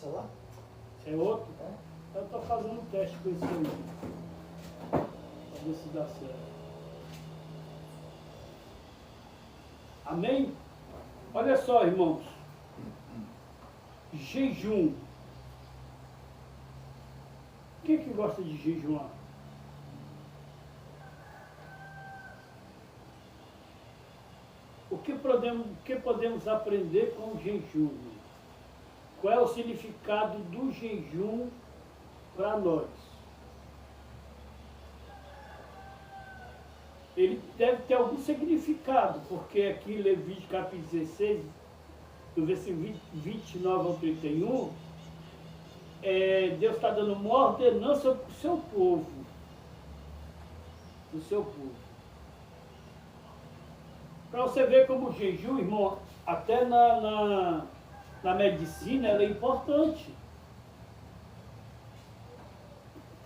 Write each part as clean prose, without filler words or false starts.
celular? Esse é outro? É? Eu estou fazendo um teste com esse aí. Para ver se dá certo. Amém? Olha só, irmãos. Jejum. Quem que gosta de jejuar? O que podemos aprender com o jejum? Qual é o significado do jejum para nós? Ele deve ter algum significado, porque aqui em Levítico capítulo 16, do versículo 29 ao 31, Deus está dando uma ordenança para o seu povo. Do seu povo. Para você ver como o jejum, irmão, até na medicina, ela é importante.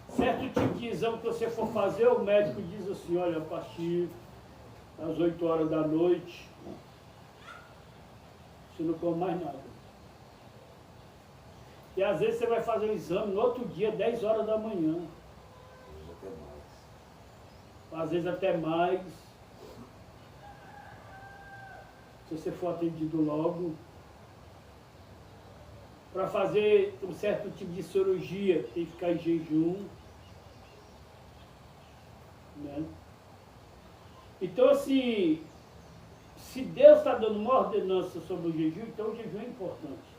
Certo tipo de exame que você for fazer, o médico diz assim, olha, a partir das 8 horas da noite, você não come mais nada. E às vezes você vai fazer um exame no outro dia, 10 horas da manhã. Às vezes até mais. Se você for atendido logo. Para fazer um certo tipo de cirurgia, tem que ficar em jejum. Né? Então, assim, se Deus está dando uma ordenança sobre o jejum, então o jejum é importante.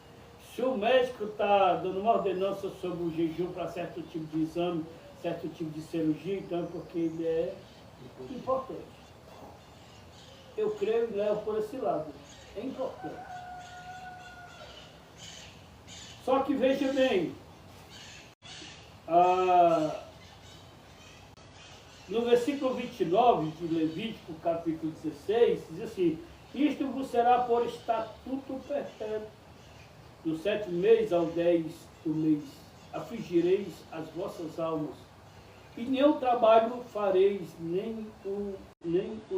Se o médico está dando uma ordenança sobre o jejum para certo tipo de exame, certo tipo de cirurgia, então é porque ele é importante. Eu creio e levo por esse lado. É importante. Só que veja bem, no versículo 29 de Levítico, capítulo 16, diz assim, isto vos será por estatuto perpétuo. No 7º mês ao 10 do mês, afligireis as vossas almas, e nenhum trabalho fareis, nem o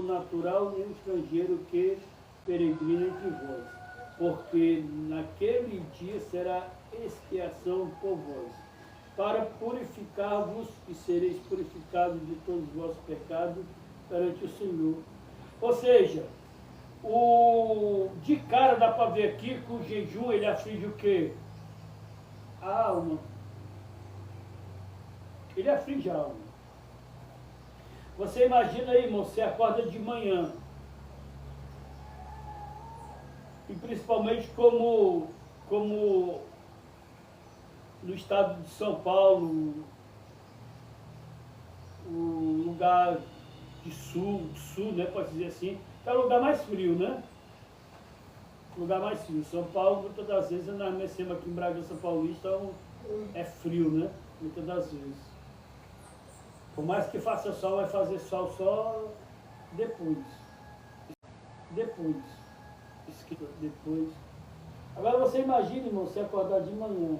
natural, nem o estrangeiro que peregrina entre vós, porque naquele dia será expiação por vós, para purificar-vos e sereis purificados de todos os vossos pecados perante o Senhor. Ou seja, de cara dá para ver aqui que o jejum ele aflige o quê? A alma. Ele aflige a alma. Você imagina aí, irmão, você acorda de manhã. E principalmente como no estado de São Paulo, o lugar de sul, né, pode dizer assim, é o lugar mais frio, né? O lugar mais frio. São Paulo, muitas das vezes, nós mexemos aqui em Bragança Paulista, é frio, né? Muitas das vezes. Por mais que faça sol, vai fazer sol só depois. Depois. Agora você imagina, irmão, você acordar de manhã,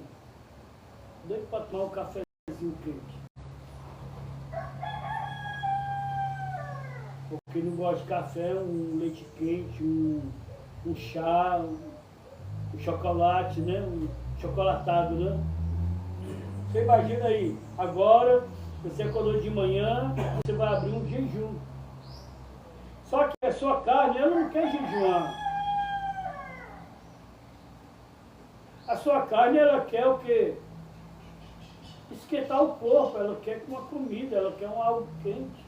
doido para tomar um cafezinho quente. Porque não gosta de café, um leite quente, um chá, um chocolate, né? Um chocolatado, né? Você imagina aí, agora você acordou de manhã, você vai abrir um jejum. Só que a sua carne, ela não quer jejuar. A sua carne, ela quer o quê? Esquentar o corpo, ela quer uma comida, ela quer algo quente.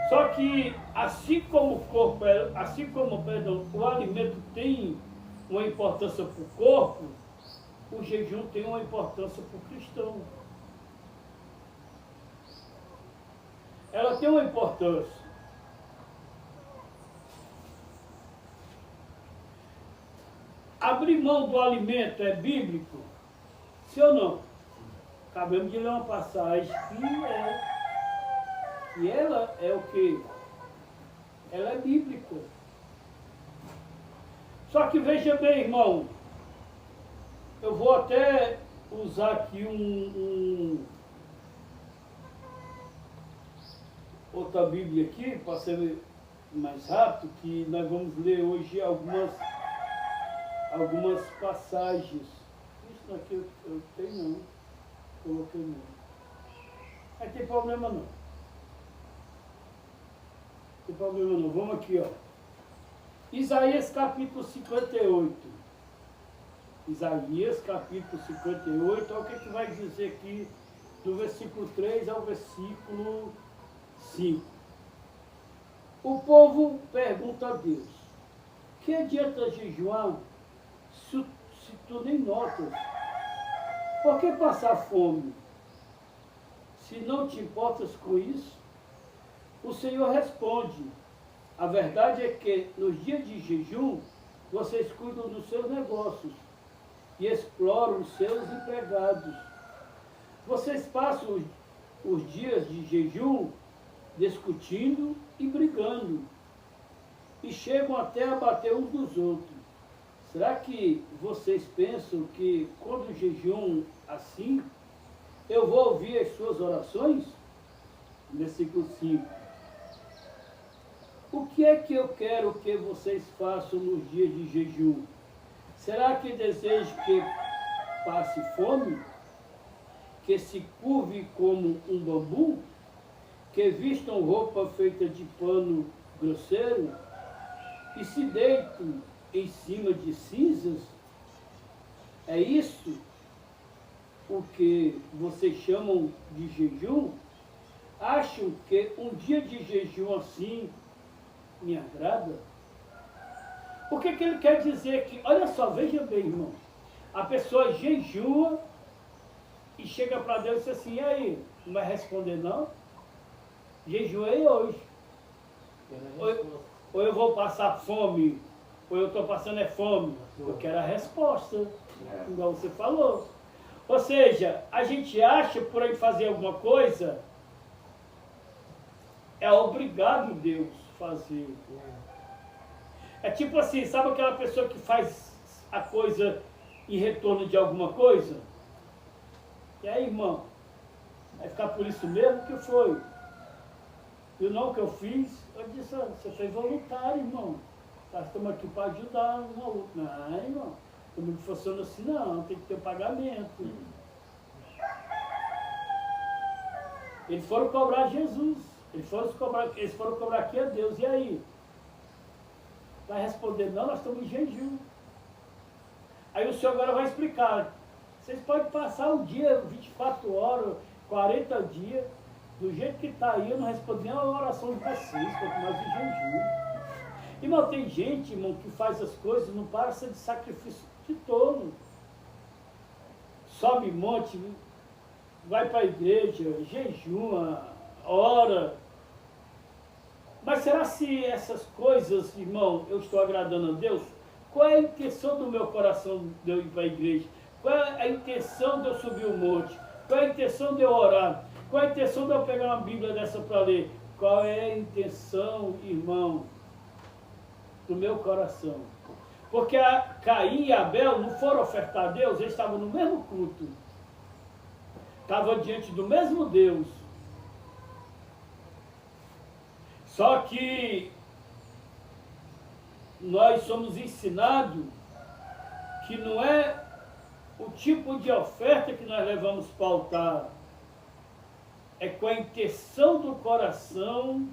Só que assim como o corpo, o alimento tem uma importância para o corpo, o jejum tem uma importância para o cristão. Ela tem uma importância. Abrir mão do alimento é bíblico? Sim ou não? Acabamos de ler uma passagem que ela é o quê? Ela é bíblica. Só que veja bem, irmão, eu vou até usar aqui outra Bíblia aqui, para ser mais rápido, que nós vamos ler hoje algumas algumas passagens. Isso aqui eu tenho não, coloquei não. Mas tem problema não. Tem problema não. Vamos aqui, ó. Isaías capítulo 58. Isaías capítulo 58, olha o que vai dizer aqui do versículo 3 ao versículo 5. O povo pergunta a Deus: que adianta jejuar se tu nem notas? Por que passar fome? Se não te importas com isso? O Senhor responde: a verdade é que nos dias de jejum vocês cuidam dos seus negócios e exploram os seus empregados. Vocês passam os dias de jejum discutindo e brigando, e chegam até a bater uns dos outros. Será que vocês pensam que quando jejum assim, eu vou ouvir as suas orações? Versículo 5. O que é que eu quero que vocês façam nos dias de jejum? Será que desejo que passe fome? Que se curve como um bambu? Que vistam roupa feita de pano grosseiro? E se deitam em cima de cinzas? É isso o que vocês chamam de jejum? Acham que um dia de jejum assim me agrada? O que ele quer dizer aqui? Olha só, veja bem, irmão. A pessoa jejua e chega para Deus e diz assim: e aí, não vai responder não? Jejuei hoje. Ou eu vou passar fome, ou eu estou passando fome. Eu quero a resposta, igual você falou. Ou seja, a gente acha por aí fazer alguma coisa, é obrigado Deus fazer. É tipo assim, sabe aquela pessoa que faz a coisa em retorno de alguma coisa? E aí, irmão, vai ficar por isso mesmo? Que foi? E não que eu fiz? Eu disse: você fez voluntário, irmão. Nós estamos aqui para ajudar um ao outro. Não, irmão, comigo funciona assim não, tem que ter pagamento. Eles foram cobrar Jesus, eles foram cobrar aqui a Deus. E aí? Vai responder: não, nós estamos em jejum. Aí o senhor agora vai explicar: vocês podem passar o dia, 24 horas, 40 dias, do jeito que está aí, eu não respondo nem a oração de vocês, quanto mais em jejum. Irmão, tem gente, irmão, que faz as coisas, não para ser de sacrifício de tolo. Sobe monte, vai para a igreja, jejuma, ora. Mas será se essas coisas, irmão, eu estou agradando a Deus? Qual é a intenção do meu coração de eu ir para a igreja? Qual é a intenção de eu subir o monte? Qual é a intenção de eu orar? Qual é a intenção de eu pegar uma Bíblia dessa para ler? Qual é a intenção, irmão, do meu coração? Porque Caim e Abel não foram ofertar a Deus, eles estavam no mesmo culto. Estavam diante do mesmo Deus. Só que nós somos ensinados que não é o tipo de oferta que nós levamos para o altar, é com a intenção do coração,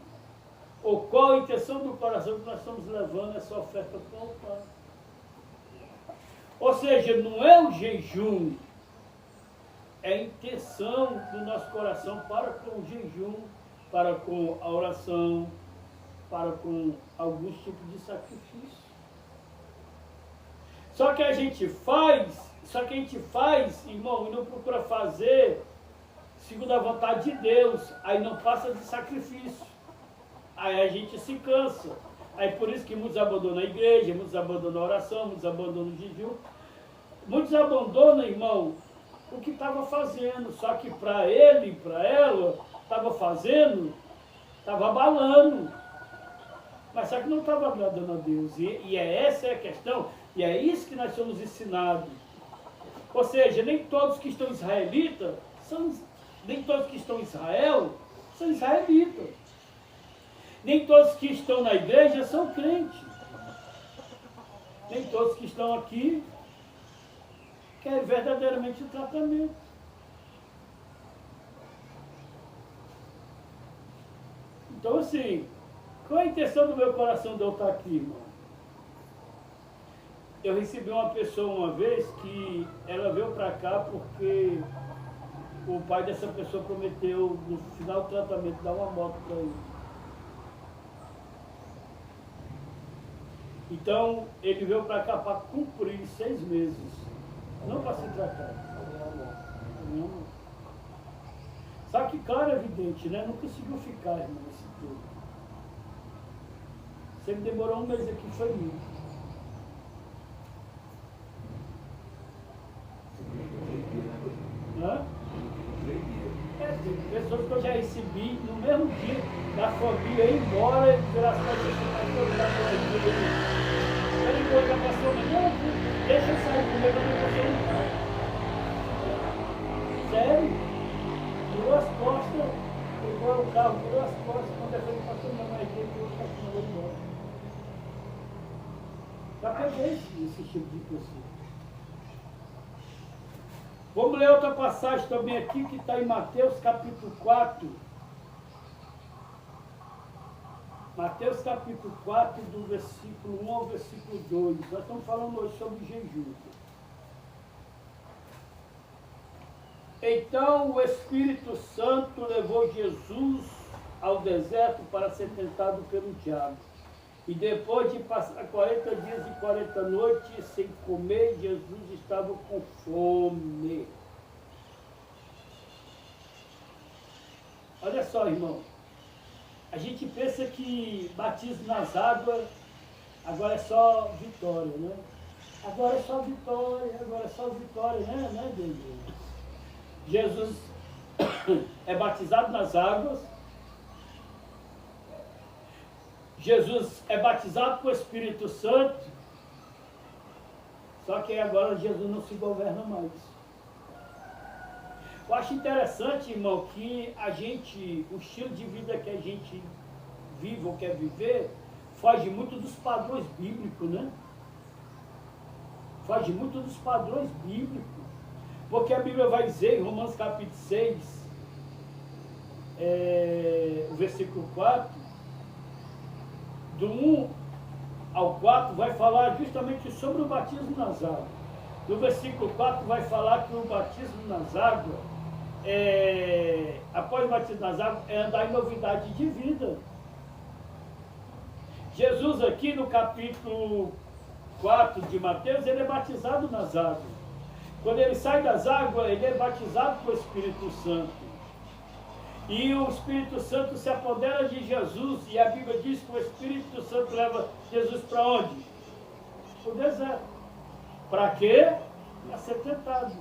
ou qual a intenção do coração que nós estamos levando essa oferta para o altar. Ou seja, não é o jejum, é a intenção do nosso coração para com o jejum, para com a oração, para com alguns tipos de sacrifício. Só que a gente faz, irmão, e não procura fazer segundo a vontade de Deus, aí não passa de sacrifício. Aí a gente se cansa. Aí por isso que muitos abandonam a igreja, muitos abandonam a oração, muitos abandonam o jejum. Muitos abandonam, irmão, o que estava fazendo, só que para ele e para ela, estava fazendo, estava abalando. Mas só que não estava agradando a Deus. E essa é a questão, e é isso que nós somos ensinados. Ou seja, nem todos que estão israelitas, nem todos que estão em Israel são israelitas. Nem todos que estão na igreja são crentes. Nem todos que estão estão aqui querem verdadeiramente o tratamento. Então, assim, qual é a intenção do meu coração de eu estar aqui, irmão? Eu recebi uma pessoa uma vez que ela veio para cá porque o pai dessa pessoa prometeu, no final do tratamento, dar uma moto para ele. Então, ele veio para cá para cumprir 6 meses, não para se tratar. Não. Só que, claro, é evidente, né? Não conseguiu ficar, irmão, esse tempo. Se ele demorou 1 mês aqui, foi muito. Hã? Tem pessoas que eu já recebi no mesmo dia da família ir embora e graças a Deus ele foi com a pastora, não, deixa eu sair comigo, eu não vou sair em casa. Sério? Virou as costas, pegou o carro, virou as costas, quando eu falei, pastor, não, mas ele virou as costas, não vou embora. Já peguei esse tipo de pessoa. Vamos ler outra passagem também aqui, que está em Mateus capítulo 4. Mateus capítulo 4, do versículo 1 ao versículo 2. Nós estamos falando hoje sobre jejum. Então o Espírito Santo levou Jesus ao deserto para ser tentado pelo diabo. E depois de passar 40 dias e 40 noites sem comer, Jesus estava com fome. Olha só, irmão. A gente pensa que batismo nas águas agora é só vitória, né? Agora é só vitória, né, Deus? Jesus é batizado nas águas. Jesus é batizado com o Espírito Santo, só que agora Jesus não se governa mais. Eu acho interessante, irmão, que o estilo de vida que a gente vive ou quer viver, foge muito dos padrões bíblicos, né? Foge muito dos padrões bíblicos. Porque a Bíblia vai dizer, em Romanos capítulo 6, versículo 4, do 1 ao 4, vai falar justamente sobre o batismo nas águas. No versículo 4 vai falar que o batismo nas águas, após o batismo nas águas, é andar em novidade de vida. Jesus aqui no capítulo 4 de Mateus, ele é batizado nas águas. Quando ele sai das águas, ele é batizado com o Espírito Santo. E o Espírito Santo se apodera de Jesus, e a Bíblia diz que o Espírito Santo leva Jesus para onde? Para o deserto. Para quê? Para ser tentado.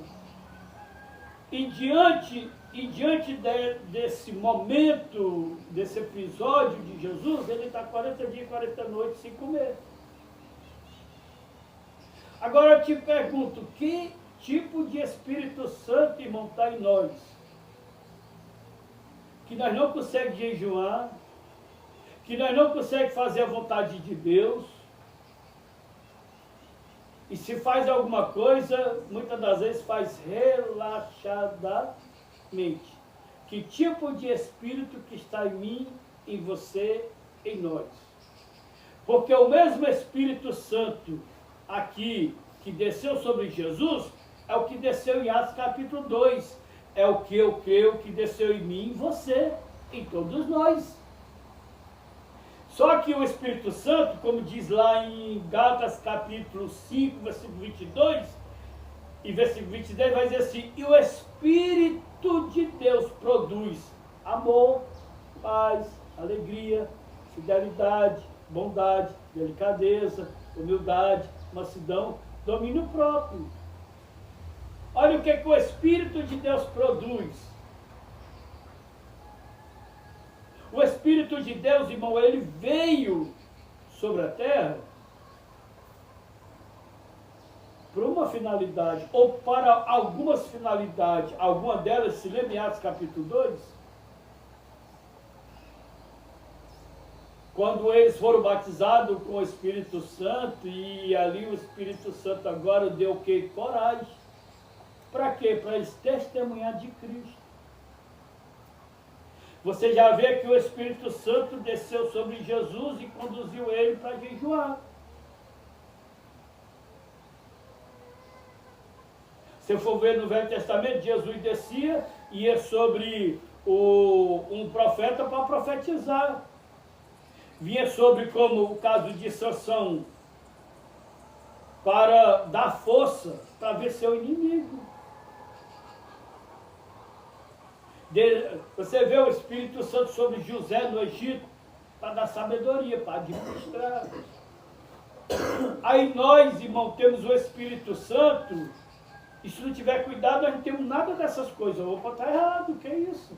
E diante desse momento, desse episódio de Jesus, ele está 40 dias e 40 noites sem comer. Agora eu te pergunto, que tipo de Espírito Santo, irmão, está em nós? Que nós não conseguimos jejuar, que nós não conseguimos fazer a vontade de Deus, e se faz alguma coisa, muitas das vezes faz relaxadamente. Que tipo de Espírito que está em mim, em você, em nós? Porque o mesmo Espírito Santo aqui, que desceu sobre Jesus, é o que desceu em Atos capítulo 2, é o que eu creio que desceu em mim, em você, em todos nós. Só que o Espírito Santo, como diz lá em Gálatas capítulo 5, versículo 22, e versículo 23, vai dizer assim, e o Espírito de Deus produz amor, paz, alegria, fidelidade, bondade, delicadeza, humildade, mansidão, domínio próprio. Olha o que o Espírito de Deus produz. O Espírito de Deus, irmão, ele veio sobre a terra por uma finalidade, ou para algumas finalidades. Alguma delas, se lembra em Atos capítulo 2? quando eles foram batizados com o Espírito Santo, e ali o Espírito Santo agora deu o quê? Coragem. Para quê? Para eles testemunhar de Cristo. Você já vê que o Espírito Santo desceu sobre Jesus e conduziu ele para jejuar. Se for ver no Velho Testamento, Jesus descia e ia sobre um profeta para profetizar. Vinha sobre, como o caso de Sansão, para dar força para vencer o inimigo. Você vê o Espírito Santo sobre José no Egito para dar sabedoria, para administrar. Aí nós, irmão, temos o Espírito Santo, e se não tiver cuidado, nós não temos nada dessas coisas. Opa, está errado, que é isso?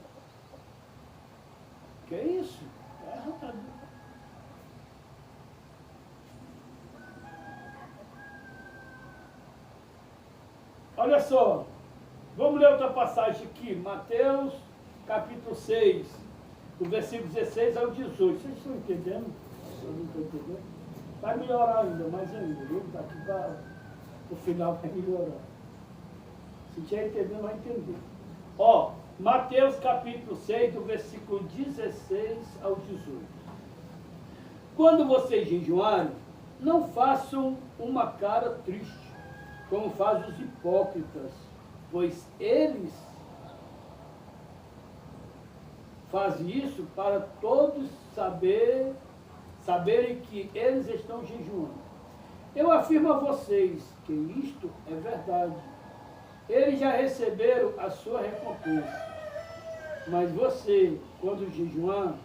Que é isso? Está errado. Olha só, vamos ler outra passagem aqui, Mateus capítulo 6, do versículo 16 ao 18. Vocês estão entendendo? Eu não estou entendendo. Vai melhorar ainda, mais ainda, viu? Daqui para o final vai melhorar. Se tiver entendendo, vai entender. Ó, Mateus capítulo 6, do versículo 16 ao 18. Quando vocês jejuarem, não façam uma cara triste, como fazem os hipócritas, pois eles fazem isso para todos saberem que eles estão jejuando. Eu afirmo a vocês que isto é verdade. Eles já receberam a sua recompensa. Mas você, quando jejuar,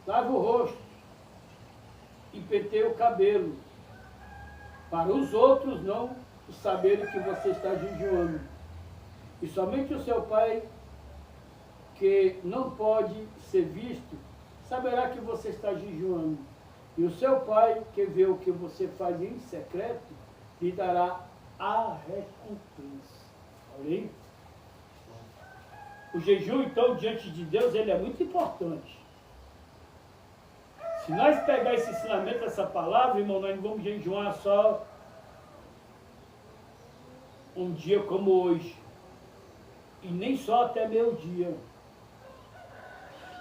lave o rosto e penteie o cabelo, para os outros não saberem que você está jejuando. E somente o seu Pai, que não pode ser visto, saberá que você está jejuando. E o seu Pai, que vê o que você faz em secreto, lhe dará a recompensa. Olha aí. O jejum, então, diante de Deus, ele é muito importante. Se nós pegar esse ensinamento, essa palavra, irmão, nós não vamos jejuar só um dia como hoje. E nem só até meio-dia.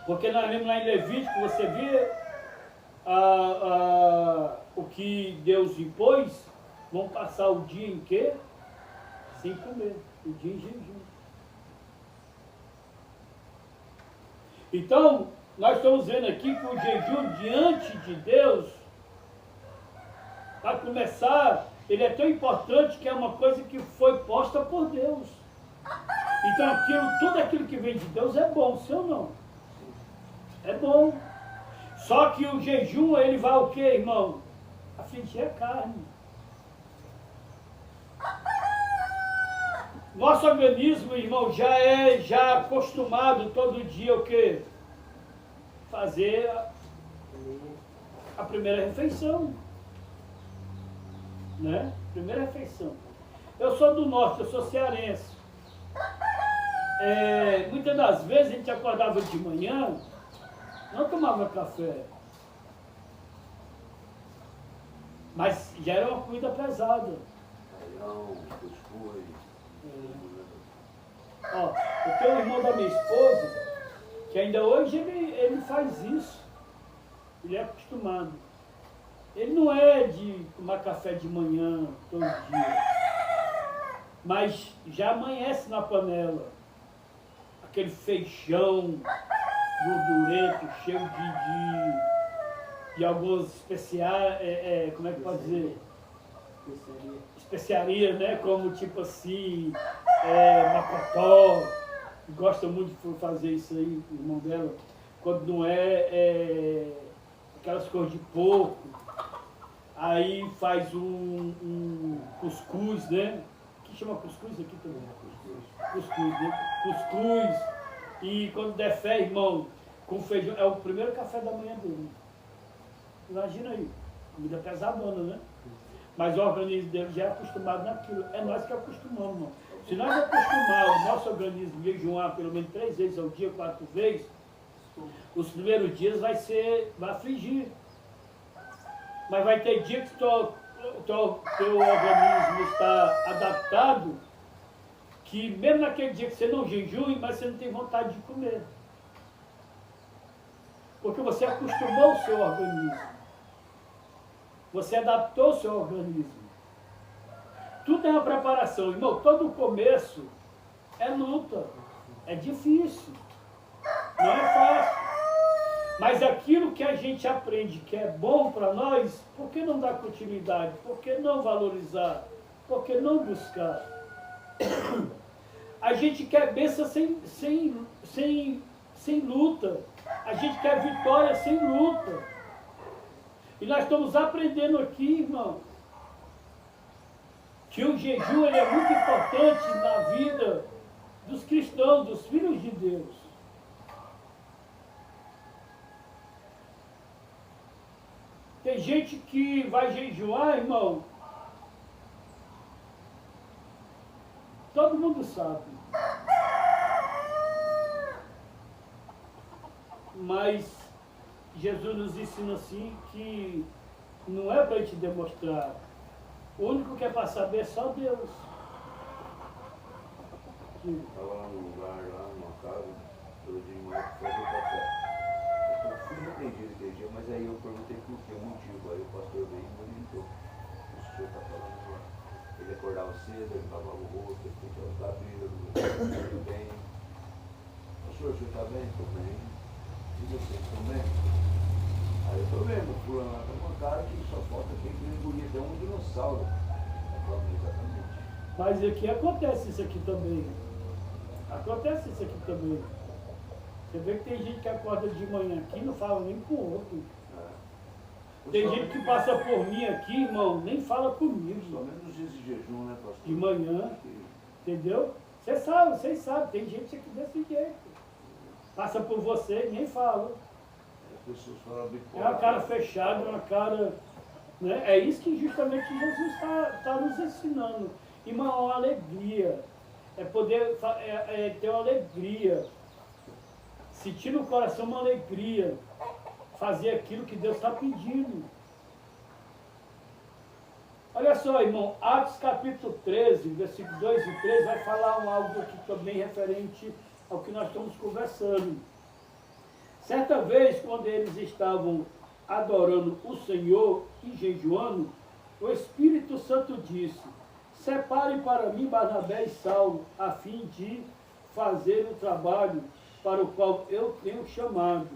Porque nós lemos lá em Levítico, você vê o que Deus impôs, vão passar o dia em quê? Sem comer, o dia em jejum. Então, nós estamos vendo aqui que o jejum diante de Deus, para começar, ele é tão importante que é uma coisa que foi posta por Deus. Então, tudo aquilo que vem de Deus é bom, sim ou não? É bom. Só que o jejum, ele vai o quê, irmão? Afligir a carne. Nosso organismo, irmão, já é acostumado todo dia o quê? Fazer a primeira refeição. Né? Primeira refeição. Eu sou do norte, eu sou cearense. Muitas das vezes a gente acordava de manhã, não tomava café. Mas já era uma comida pesada. Ó, eu tenho um irmão da minha esposa, que ainda hoje ele faz isso. Ele é acostumado. Ele não é de tomar café de manhã todo dia, mas já amanhece na panela. Aquele feijão gordurento, cheio de algumas especiarias, como é que pode dizer? Especiarias, né? Como tipo assim, macotó. Gosta muito de fazer isso aí, o irmão dela. Quando não aquelas cores de porco. Aí faz um cuscuz, né? Que chama cuscuz aqui também? Cuscuz, né? Cuscuz. E quando der fé, irmão, com feijão, é o primeiro café da manhã dele. Imagina aí, comida pesadona, né? Mas o organismo dele já é acostumado naquilo. É nós que acostumamos, irmão. Se nós acostumar o nosso organismo a jejuar pelo menos 3 vezes ao dia, 4 vezes, os primeiros dias vai afligir. Mas vai ter dia que teu organismo está adaptado, que mesmo naquele dia que você não jejue, mas você não tem vontade de comer. Porque você acostumou o seu organismo. Você adaptou o seu organismo. Tudo é uma preparação, irmão. Todo o começo é luta. É difícil. Não é fácil. Mas aquilo que a gente aprende que é bom para nós, por que não dar continuidade? Por que não valorizar? Por que não buscar? A gente quer bênção sem luta. A gente quer vitória sem luta. E nós estamos aprendendo aqui, irmão, que o jejum ele é muito importante na vida dos cristãos, dos filhos de Deus. Tem gente que vai jejuar, irmão. Todo mundo sabe. Mas Jesus nos ensina assim que não é para a gente demonstrar. O único que é para saber é só Deus. Estava lá num lugar, lá numa casa, todo dia de manhã, foi do café. Eu fui repreendido aquele dia, mas aí eu perguntei por que, o motivo. Aí o pastor veio e me orientou. O senhor está falando lá. Ele acordava cedo, ele lavava o rosto, ele podia usar a Bíblia, tudo bem. O senhor está bem? Estou bem. E vocês estão bem? Aí eu estou vendo, o fulano lá está com uma cara que só falta que ele engolir até um dinossauro. Eu falo, exatamente. Mas aqui acontece isso aqui também. Acontece isso aqui também. Você vê que tem gente que acorda de manhã aqui e não fala nem com o outro. Tem gente que passa por mim aqui, irmão, nem fala comigo. Pelo menos nos dias de jejum, né, pastor? De manhã, entendeu? Vocês sabem, tem gente aqui desse jeito. Passa por você e nem fala. As pessoas falam É uma cara fechada, uma cara... Né? É isso que justamente Jesus está nos ensinando. Irmão, é uma alegria. É poder ter uma alegria. Sentir no coração uma alegria. Fazer aquilo que Deus está pedindo. Olha só, irmão, Atos capítulo 13, versículos 2 e 3, vai falar algo aqui também referente ao que nós estamos conversando. Certa vez, quando eles estavam adorando o Senhor e jejuando, o Espírito Santo disse: separe para mim Barnabé e Saulo, a fim de fazer o trabalho para o qual eu tenho chamado.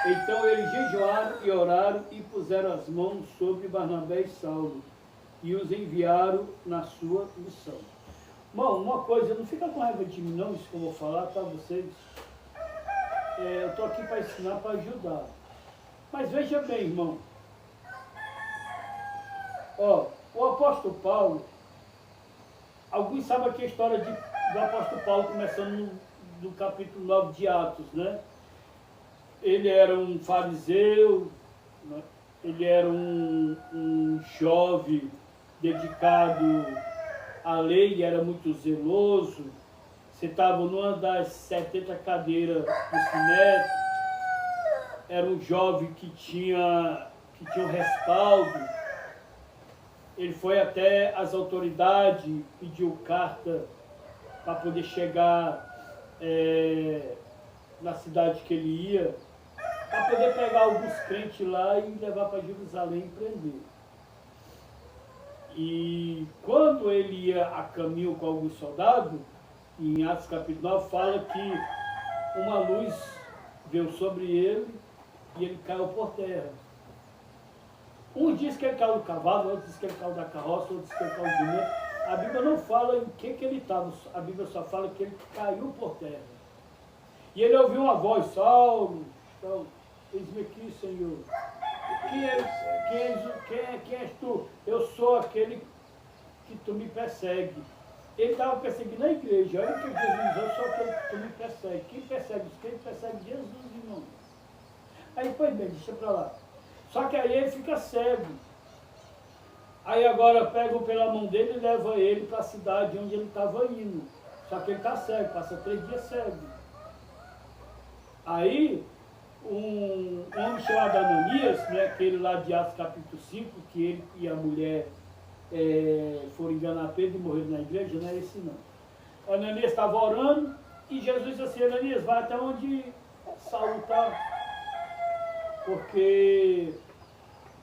Então eles jejuaram e oraram e puseram as mãos sobre Barnabé e Saulo e os enviaram na sua missão. Irmão, uma coisa, não fica com raiva de mim não, isso que eu vou falar para vocês. Eu estou aqui para ensinar, para ajudar. Mas veja bem, irmão. Ó, o apóstolo Paulo, alguns sabem aqui a história do apóstolo Paulo, começando no capítulo 9 de Atos, né? Ele era um fariseu, né? Ele era um jovem dedicado à lei, era muito zeloso, sentava numa das 70 cadeiras do Sinédrio, era um jovem que tinha um respaldo. Ele foi até as autoridades, pediu carta para poder chegar na cidade que ele ia, para poder pegar alguns crentes lá e levar para Jerusalém e prender. E quando ele ia a caminho com alguns soldados, em Atos capítulo 9, fala que uma luz veio sobre ele e ele caiu por terra. Um diz que ele caiu do cavalo, outro diz que ele caiu da carroça, outro diz que ele caiu do jumento. A Bíblia não fala em que ele estava, a Bíblia só fala que ele caiu por terra. E ele ouviu uma voz: Saulo, eis-me aqui, Senhor. Quem és tu? Eu sou aquele que tu me persegue. Ele estava perseguindo a igreja. Olha o que Jesus diz: eu sou aquele que tu me persegue. Quem persegue? Quem persegue? Jesus, irmão. Aí, pois bem, deixa para lá. Só que aí ele fica cego. Aí agora pegam pela mão dele e levam ele para a cidade onde ele estava indo. Só que ele está cego, passa 3 dias cego. Aí um homem chamado Ananias, né, aquele lá de Atos capítulo 5, que ele e a mulher foram enganar Pedro e morreram na igreja, não é esse não. Ananias estava orando e Jesus disse assim, Ananias, vai até onde Saulo está, porque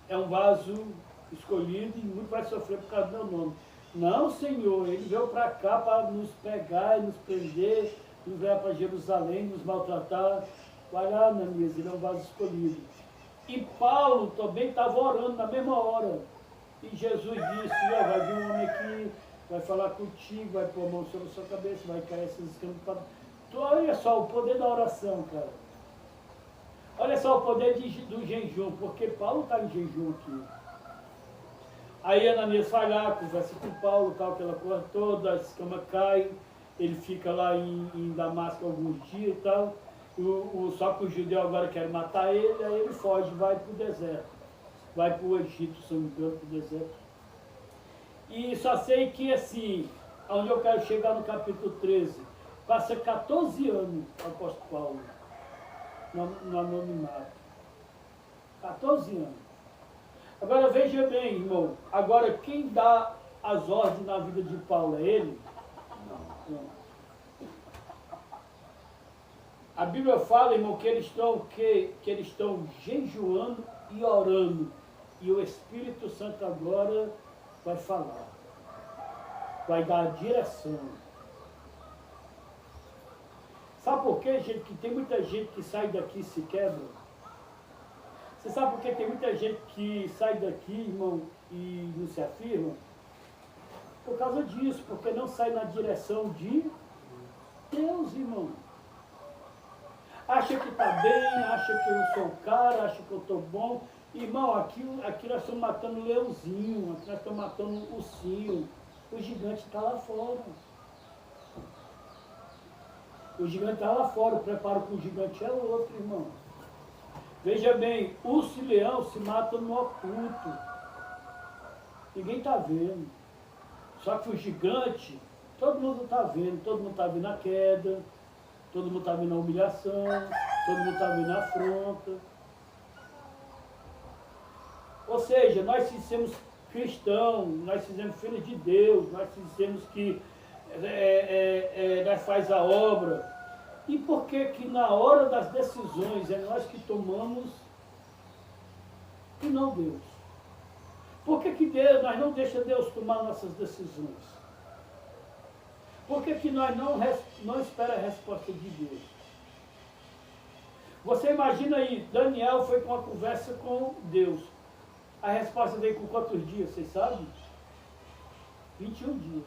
é um vaso escolhido e muito vai sofrer por causa do meu nome. Não, Senhor, ele veio para cá para nos pegar e nos prender, nos levar para Jerusalém, nos maltratar. Vai lá, Ananias, ele é um vaso escolhido. E Paulo também estava orando na mesma hora. E Jesus disse, vai vir um homem aqui, vai falar contigo, vai pôr a mão sobre a sua cabeça, vai cair esses escamas para... Então, olha só o poder da oração, cara. Olha só o poder do jejum, porque Paulo está em jejum aqui. Aí Ananias vai lá, conversa com Paulo, tal, aquela coisa toda, a escama cai, ele fica lá em Damasco alguns dias e tal. Só que o judeu agora quer matar ele, aí ele foge, vai para o deserto. Vai para o Egito, se não me engano, para o deserto. E só sei que assim, onde eu quero chegar no capítulo 13, passa 14 anos o apóstolo Paulo no anonimato. 14 anos. Agora veja bem, irmão, agora quem dá as ordens na vida de Paulo é ele? Não. A Bíblia fala, irmão, que eles estão jejuando e orando. E o Espírito Santo agora vai falar. Vai dar a direção. Sabe por quê, gente? Que tem muita gente que sai daqui e se quebra. Você sabe por que tem muita gente que sai daqui, irmão, e não se afirma? Por causa disso, porque não sai na direção de Deus, irmão. Acha que está bem, acha que eu sou o cara, acha que eu estou bom. Irmão, aqui nós estamos matando o leãozinho, aqui nós estamos matando o ursinho. O gigante está lá fora. O gigante está lá fora, o preparo para o gigante é outro, irmão. Veja bem, urso e leão se matam no oculto. Ninguém está vendo. Só que o gigante, todo mundo está vendo. Todo mundo está vendo a queda, todo mundo está vendo a humilhação, todo mundo está vendo a afronta. Ou seja, nós dizemos cristãos, nós dizemos filhos de Deus, nós dizemos que nós faz a obra. E por que que na hora das decisões é nós que tomamos e não Deus? Por que que nós não deixamos Deus tomar nossas decisões? Por que que nós não esperamos a resposta de Deus? Você imagina aí, Daniel foi com uma conversa com Deus. A resposta veio com quantos dias, vocês sabem? 21 dias.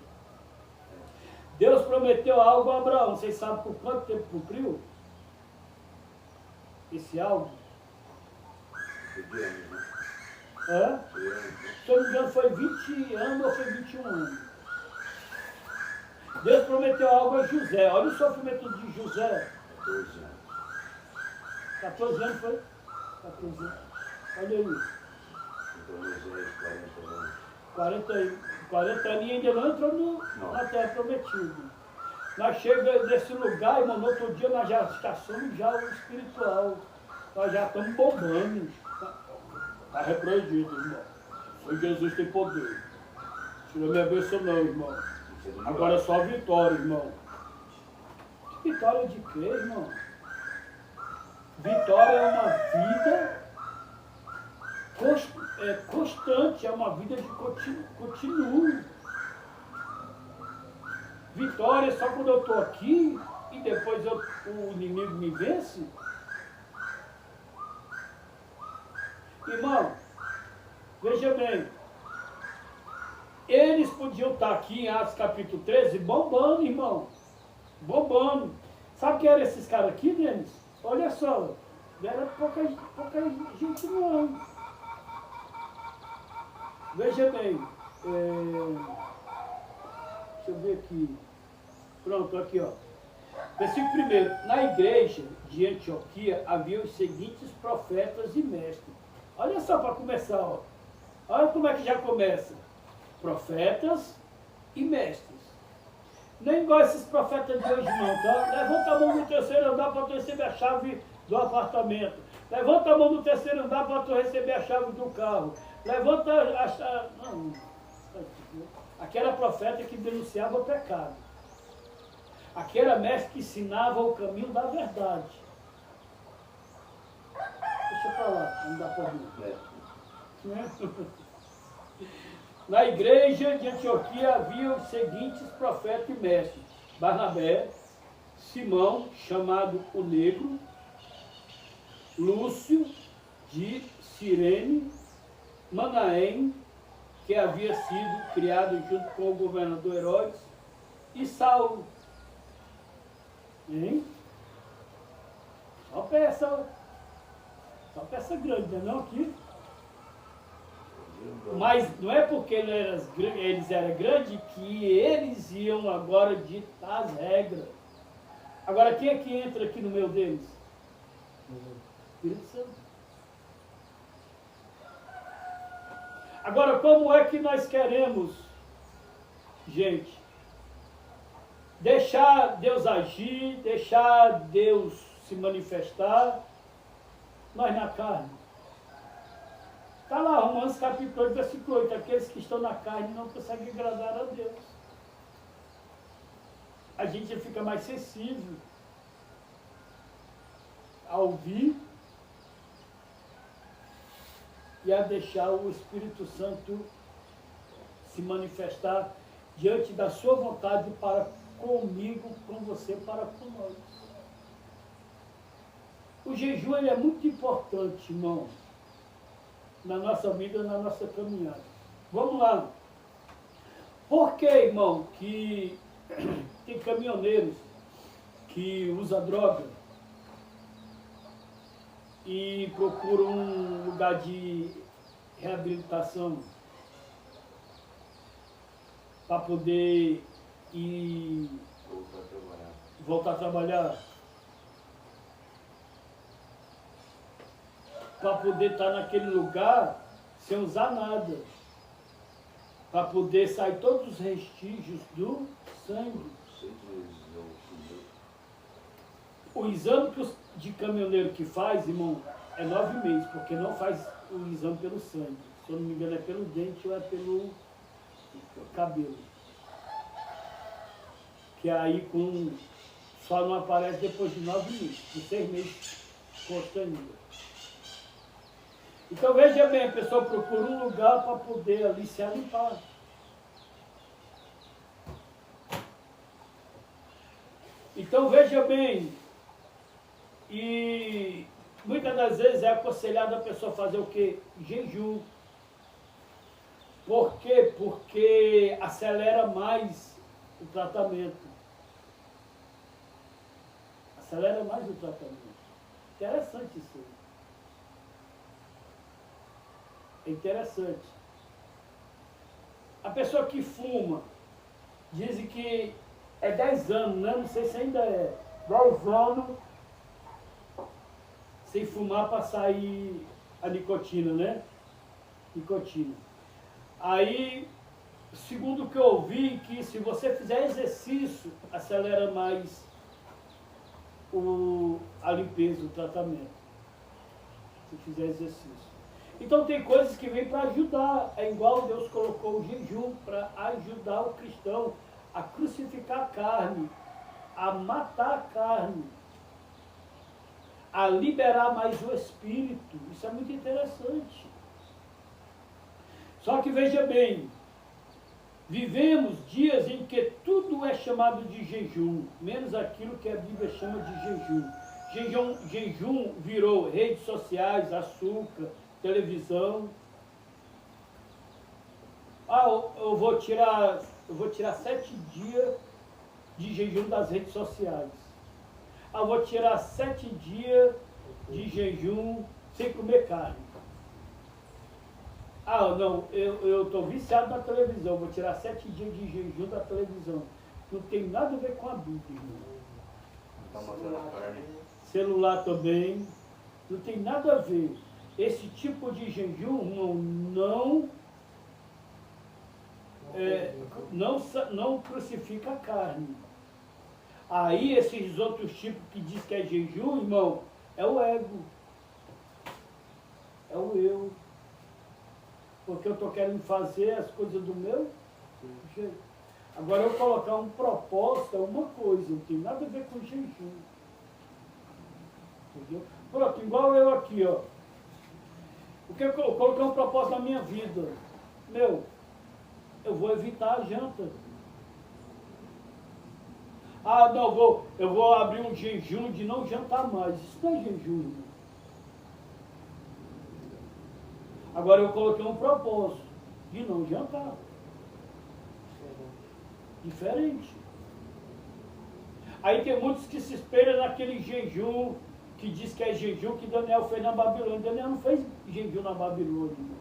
Deus prometeu algo a Abraão. Vocês sabem por quanto tempo cumpriu? Esse algo? É? Se eu não me engano, foi 20 anos ou foi 21 anos. Deus prometeu algo a José. Olha o sofrimento de José. 14 anos. 14 anos foi? 14 anos. Olha aí. Então, Moisés, 40 anos. 40 anos e ainda não entrou na terra prometida. Nós chegamos nesse lugar, irmão, no outro dia nós já somos já o espiritual. Nós já estamos bombando. Está repreendido, irmão. O Jesus tem poder. Não me abençoe não, irmão. Agora é só vitória, irmão. Vitória de quê, irmão? Vitória é uma vida constante, é uma vida de continuo. Vitória é só quando eu estou aqui e depois o inimigo me vence. Irmão, veja bem, eles podiam estar aqui em Atos capítulo 13 bombando, irmão, bombando. Sabe quem eram esses caras aqui, Denis? Olha só, não era pouca gente não. Veja bem, deixa eu ver aqui, pronto, aqui ó. Versículo 1, na igreja de Antioquia havia os seguintes profetas e mestres. Olha só para começar, ó. Olha como é que já começa. Profetas e mestres. Nem igual esses profetas de hoje não, tá? Levanta a mão no terceiro andar para tu receber a chave do apartamento. Levanta a mão no terceiro andar para tu receber a chave do carro. Levanta a... Não. Aquela profeta que denunciava o pecado. Aquela mestre que ensinava o caminho da verdade. Deixa pra lá, não dá pra ver. Na igreja de Antioquia havia os seguintes profetas e mestres: Barnabé, Simão, chamado o Negro, Lúcio de Cirene, Manaém, que havia sido criado junto com o governador Herodes, e Saulo. Hein? Só peça grande, não é aqui? Mas não é porque eles eram grandes que eles iam agora ditar as regras. Agora, quem é que entra aqui no meio deles? O Espírito Santo. Agora, como é que nós queremos, gente, deixar Deus agir, deixar Deus se manifestar, nós na carne? Está lá, Romanos capítulo 8, versículo 8, aqueles que estão na carne não conseguem agradar a Deus. A gente fica mais sensível a ouvir e a deixar o Espírito Santo se manifestar diante da sua vontade para comigo, com você, para com nós. O jejum ele é muito importante, irmão, na nossa vida, na nossa caminhada. Vamos lá. Por que, irmão, que tem caminhoneiros que usam droga e procuram um lugar de reabilitação para poder ir voltar a trabalhar? Para poder estar naquele lugar sem usar nada, para poder sair todos os vestígios do sangue. O exame de caminhoneiro que faz, irmão, é 9 meses, porque não faz o exame pelo sangue. Se eu não me engano, é pelo dente ou é pelo cabelo. Que aí só não aparece depois de 9 meses, de 6 meses constante. Então veja bem, a pessoa procura um lugar para poder ali se limpar. Então veja bem, e muitas das vezes é aconselhado a pessoa fazer o quê? Jejum. Por quê? Porque acelera mais o tratamento. Acelera mais o tratamento. Interessante isso aí. É interessante. A pessoa que fuma, dizem que é 10 anos, né? Não sei se ainda é. 10 anos sem fumar para sair a nicotina, né? Nicotina. Aí, segundo o que eu ouvi, que se você fizer exercício, acelera mais a limpeza, o tratamento. Se fizer exercício. Então tem coisas que vêm para ajudar, é igual Deus colocou o jejum para ajudar o cristão a crucificar a carne, a matar a carne, a liberar mais o espírito. Isso é muito interessante. Só que veja bem, vivemos dias em que tudo é chamado de jejum, menos aquilo que a Bíblia chama de jejum. Jejum virou redes sociais, açúcar, televisão. Eu vou tirar 7 dias de jejum das redes sociais. Eu vou tirar 7 dias de jejum sem comer carne. Não, eu estou viciado na televisão, vou tirar 7 dias de jejum da televisão. Não tem nada a ver com a Bíblia, irmão. Está matando a carne. Celular também, não tem nada a ver. Esse tipo de jejum, irmão, não crucifica a carne. Aí esses outros tipos que diz que é jejum, irmão, é o ego. É o eu. Porque eu estou querendo fazer as coisas do meu jeito. Agora eu colocar um propósito é uma coisa, não tem nada a ver com jejum. Entendeu? Pronto, igual eu aqui, ó. O que eu coloquei um propósito na minha vida? Meu, eu vou evitar a janta. Ah, não, eu vou abrir um jejum de não jantar mais. Isso não é jejum, irmão. Agora eu coloquei um propósito de não jantar. Diferente. Aí tem muitos que se espelham naquele jejum que diz que é jejum que Daniel fez na Babilônia. Daniel não fez jejum na Babilônia. Irmão.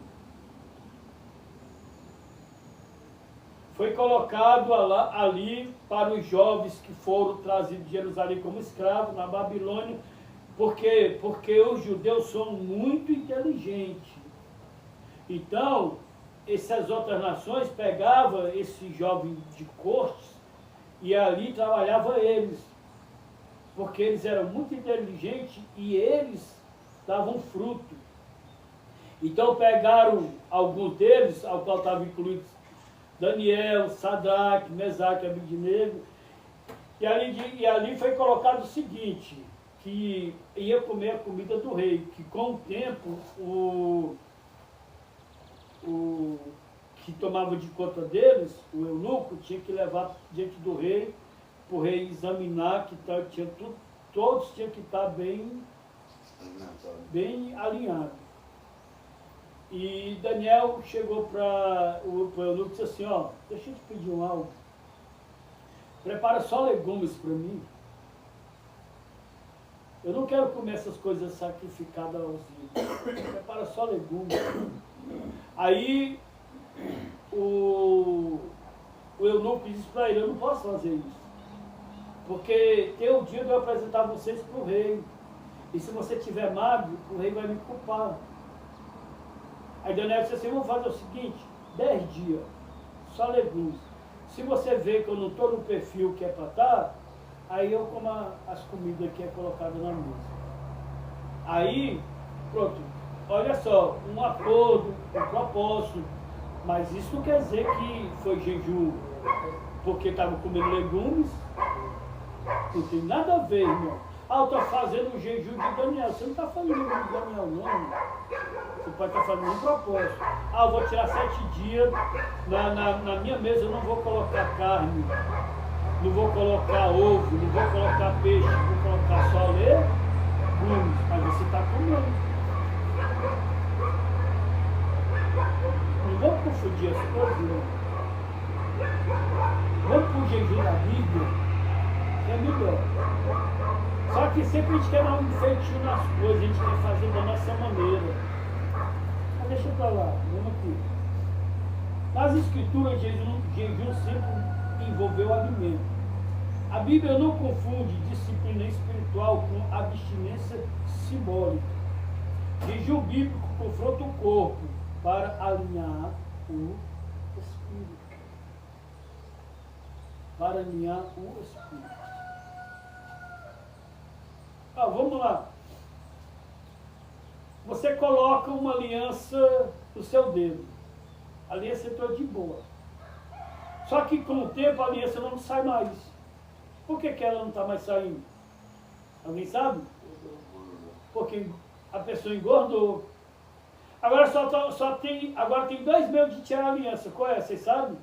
Foi colocado ali para os jovens que foram trazidos de Jerusalém como escravos na Babilônia. Por quê? Porque os judeus são muito inteligentes. Então, essas outras nações pegavam esses jovens de cortes e ali trabalhavam eles. Porque eles eram muito inteligentes e eles davam fruto. Então pegaram alguns deles, ao qual estavam incluídos Daniel, Sadraque, Mesaque, Abednego, e ali foi colocado o seguinte, que ia comer a comida do rei, que com o tempo o que tomava de conta deles, o eunuco, tinha que levar diante do rei, para o rei examinar que todos tinham que estar bem alinhados. E Daniel chegou para o eunuco e disse assim, ó, deixa eu te pedir um algo. Prepara só legumes para mim. Eu não quero comer essas coisas sacrificadas aos ídolos. Prepara só legumes. Aí o eunuco disse para ele, eu não posso fazer isso. Porque tem um dia de eu apresentar vocês para o rei. E se você tiver magro, o rei vai me culpar. Aí Daniel disse assim, vamos fazer o seguinte, 10 dias, só legumes. Se você vê que eu não estou no perfil que é para estar, aí eu como as comidas que é colocada na mesa. Aí, pronto, olha só, um acordo, um propósito, mas isso não quer dizer que foi jejum porque estava comendo legumes, não tem nada a ver, irmão. Ah, eu estou fazendo o jejum de Daniel. Você não está fazendo o jejum de Daniel, não. Você pode estar fazendo um propósito. Ah, eu vou tirar 7 dias, na minha mesa eu não vou colocar carne, não vou colocar ovo, não vou colocar peixe, vou colocar só legumes, mas você está comendo. Não vamos confundir as coisas, não. Vamos para o jejum da Bíblia, que é melhor. Só que sempre a gente quer dar um feitio nas coisas, a gente quer fazer da nossa maneira. Mas deixa pra lá, vamos aqui. Nas escrituras, jejum sempre envolveu alimento. A Bíblia não confunde disciplina espiritual com abstinência simbólica. Jejum bíblico confronta o corpo para alinhar o espírito. Para alinhar o espírito. Ah, vamos lá. Você coloca uma aliança no seu dedo. A aliança entrou de boa. Só que com o tempo a aliança não sai mais. Por que ela não está mais saindo? Alguém sabe? Porque a pessoa engordou. Agora agora tem 2 meios de tirar a aliança. Qual é? Vocês sabem?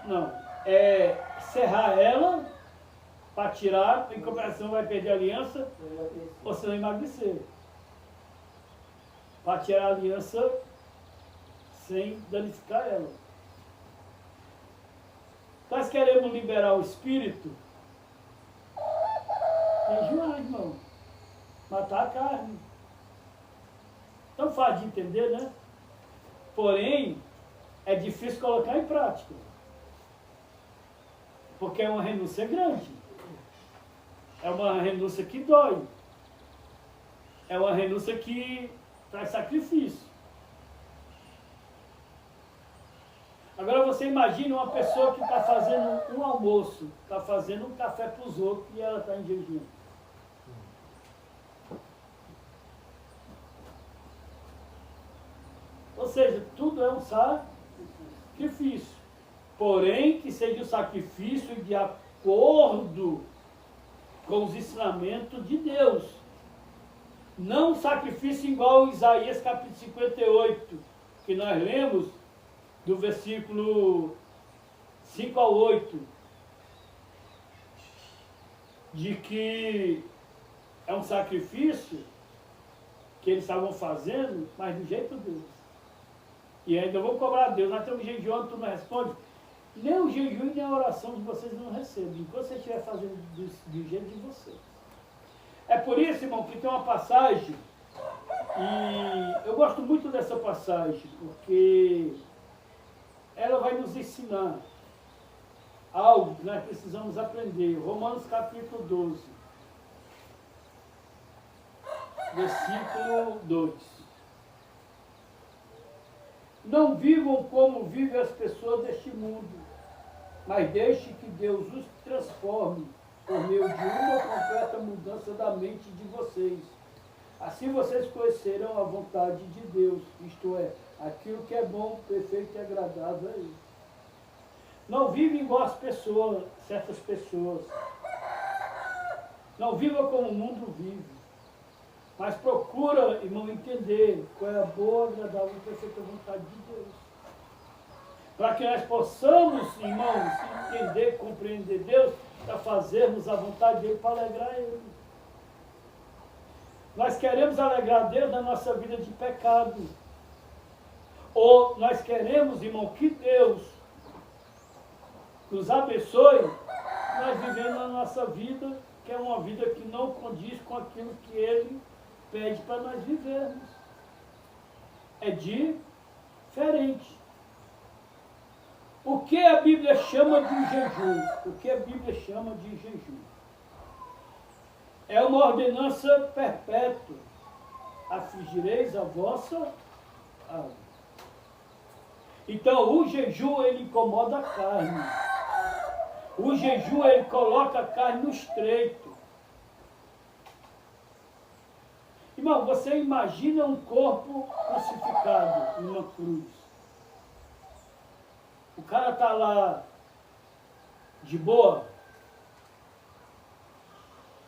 Não. É serrar ela para tirar, em comparação vai perder a aliança, ou se não emagrecer. Para tirar a aliança sem danificar ela. Nós queremos liberar o espírito, jejuar, irmão. Matar a carne. Então fácil de entender, né? Porém, é difícil colocar em prática. Porque é uma renúncia grande. É uma renúncia que dói. É uma renúncia que traz sacrifício. Agora você imagina uma pessoa que está fazendo um almoço, está fazendo um café para os outros e ela está em jejum. Ou seja, tudo é um sacrifício. Porém, que seja um sacrifício de acordo com os ensinamentos de Deus. Não um sacrifício igual a Isaías capítulo 58, que nós lemos do versículo 5 ao 8, de que é um sacrifício que eles estavam fazendo, mas do jeito deles. E ainda vou cobrar a Deus. Nós estamos jejuando, tu não responde. Nem o jejum nem a oração de vocês não recebem, enquanto você estiver fazendo do jeito de vocês. É por isso, irmão, que tem uma passagem, e eu gosto muito dessa passagem, porque ela vai nos ensinar algo que nós precisamos aprender. Romanos capítulo 12, versículo 2. Não vivam como vivem as pessoas deste mundo, mas deixe que Deus os transforme por meio de uma completa mudança da mente de vocês. Assim vocês conhecerão a vontade de Deus, isto é, aquilo que é bom, perfeito e agradável a Ele. Não vive igual as pessoas, certas pessoas. Não viva como o mundo vive. Mas procura, irmão, entender qual é a boa, agradável e perfeita vontade de Deus. Para que nós possamos, irmãos, entender, compreender Deus, para fazermos a vontade dele, para alegrar Ele. Nós queremos alegrar Deus na nossa vida de pecado. Ou nós queremos, irmão, que Deus nos abençoe, nós vivendo a nossa vida, que é uma vida que não condiz com aquilo que Ele pede para nós vivermos. É diferente. O que a Bíblia chama de jejum? O que a Bíblia chama de jejum? É uma ordenança perpétua. Afligireis a vossa alma. Então, o jejum, ele incomoda a carne. O jejum, ele coloca a carne no estreito. Irmão, você imagina um corpo crucificado numa cruz. O cara está lá de boa.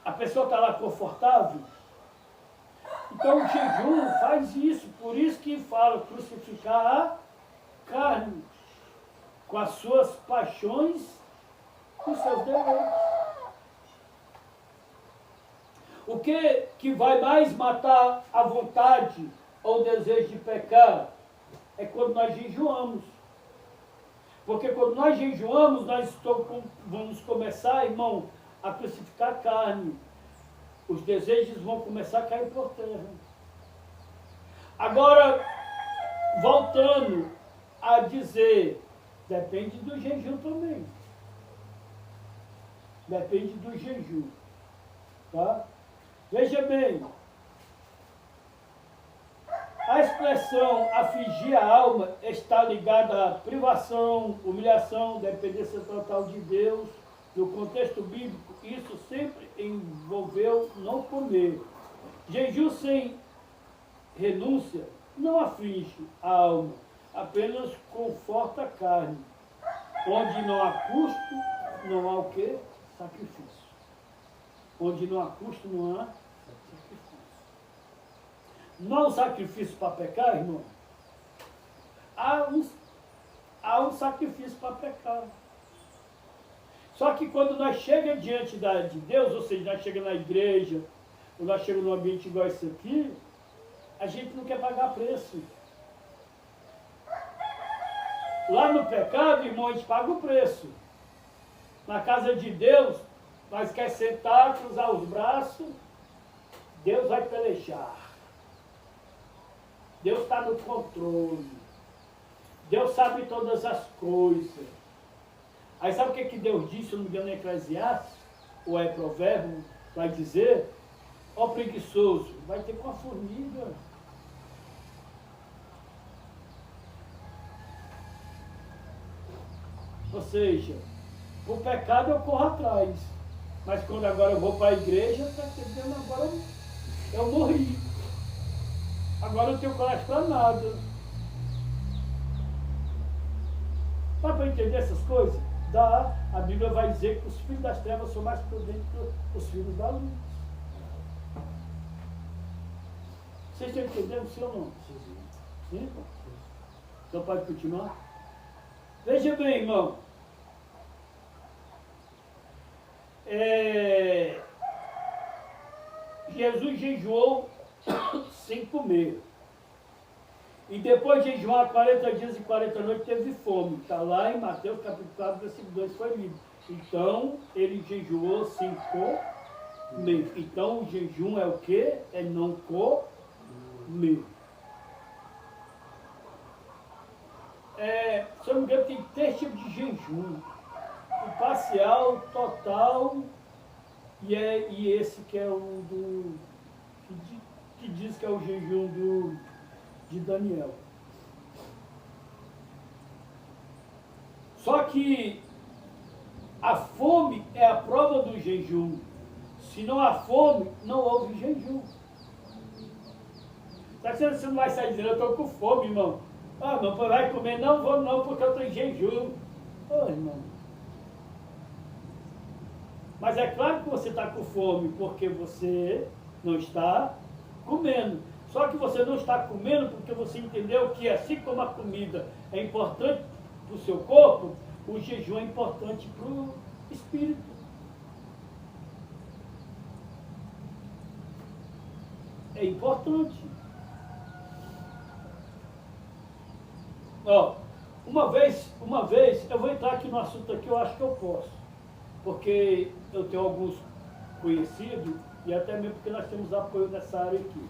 A pessoa está lá confortável. Então o jejum faz isso. Por isso que fala crucificar a carne com as suas paixões e os seus deleites. O que vai mais matar a vontade ou o desejo de pecar é quando nós jejuamos. Porque quando nós jejuamos, nós vamos começar, irmão, a crucificar a carne. Os desejos vão começar a cair por terra. Agora, voltando a dizer, depende do jejum também. Depende do jejum. Tá? Veja bem, a expressão afligir a alma está ligada à privação, humilhação, dependência total de Deus. No contexto bíblico, isso sempre envolveu não comer. Jejum sem renúncia não aflige a alma, apenas conforta a carne. Onde não há custo, não há o quê? Sacrifício. Onde não há custo, não há sacrifício. Não há um sacrifício para pecar, irmão? Há um sacrifício para pecar. Só que quando nós chegamos diante de Deus, ou seja, nós chegamos na igreja, ou nós chegamos num ambiente igual esse aqui, a gente não quer pagar preço. Lá no pecado, irmão, a gente paga o preço. Na casa de Deus, nós quer sentar, cruzar os braços, Deus vai pelejar. Deus está no controle. Deus sabe todas as coisas. Aí sabe o que Deus disse, se não me engano, em Eclesiastes, ou é provérbio, vai dizer, ó preguiçoso, vai ter com a formiga. Ou seja, o pecado eu corro atrás. Mas quando agora eu vou para a igreja, está entendendo? Agora eu morri. Agora eu não tenho coragem para nada. Dá para entender essas coisas? Dá. A Bíblia vai dizer que os filhos das trevas são mais prudentes que os filhos da luz. Vocês estão entendendo, sim ou não? Sim? Então pode continuar? Veja bem, irmão. Jesus jejuou sem comer. E depois de jejuar 40 dias e 40 noites, teve fome. Está lá em Mateus capítulo 4, versículo 2, foi lido. Então, ele jejuou sem comer. Então, o jejum é o quê? É não comer. Se eu não me engano, tem 3 tipos de jejum. O parcial, o total e esse que é o do... que diz que é o jejum de Daniel. Só que a fome é a prova do jejum. Se não há fome, não houve jejum. Tá que você não vai sair dizendo, eu estou com fome, irmão. Ah, não vai comer, não vou não, porque eu estou em jejum. Ô, irmão. Mas é claro que você está com fome, porque você não está comendo. Só que você não está comendo porque você entendeu que assim como a comida é importante para o seu corpo, o jejum é importante para o espírito. É importante. Ó, uma vez, eu vou entrar aqui no assunto aqui, eu acho que eu posso. Porque eu tenho alguns conhecidos e até mesmo porque nós temos apoio nessa área aqui.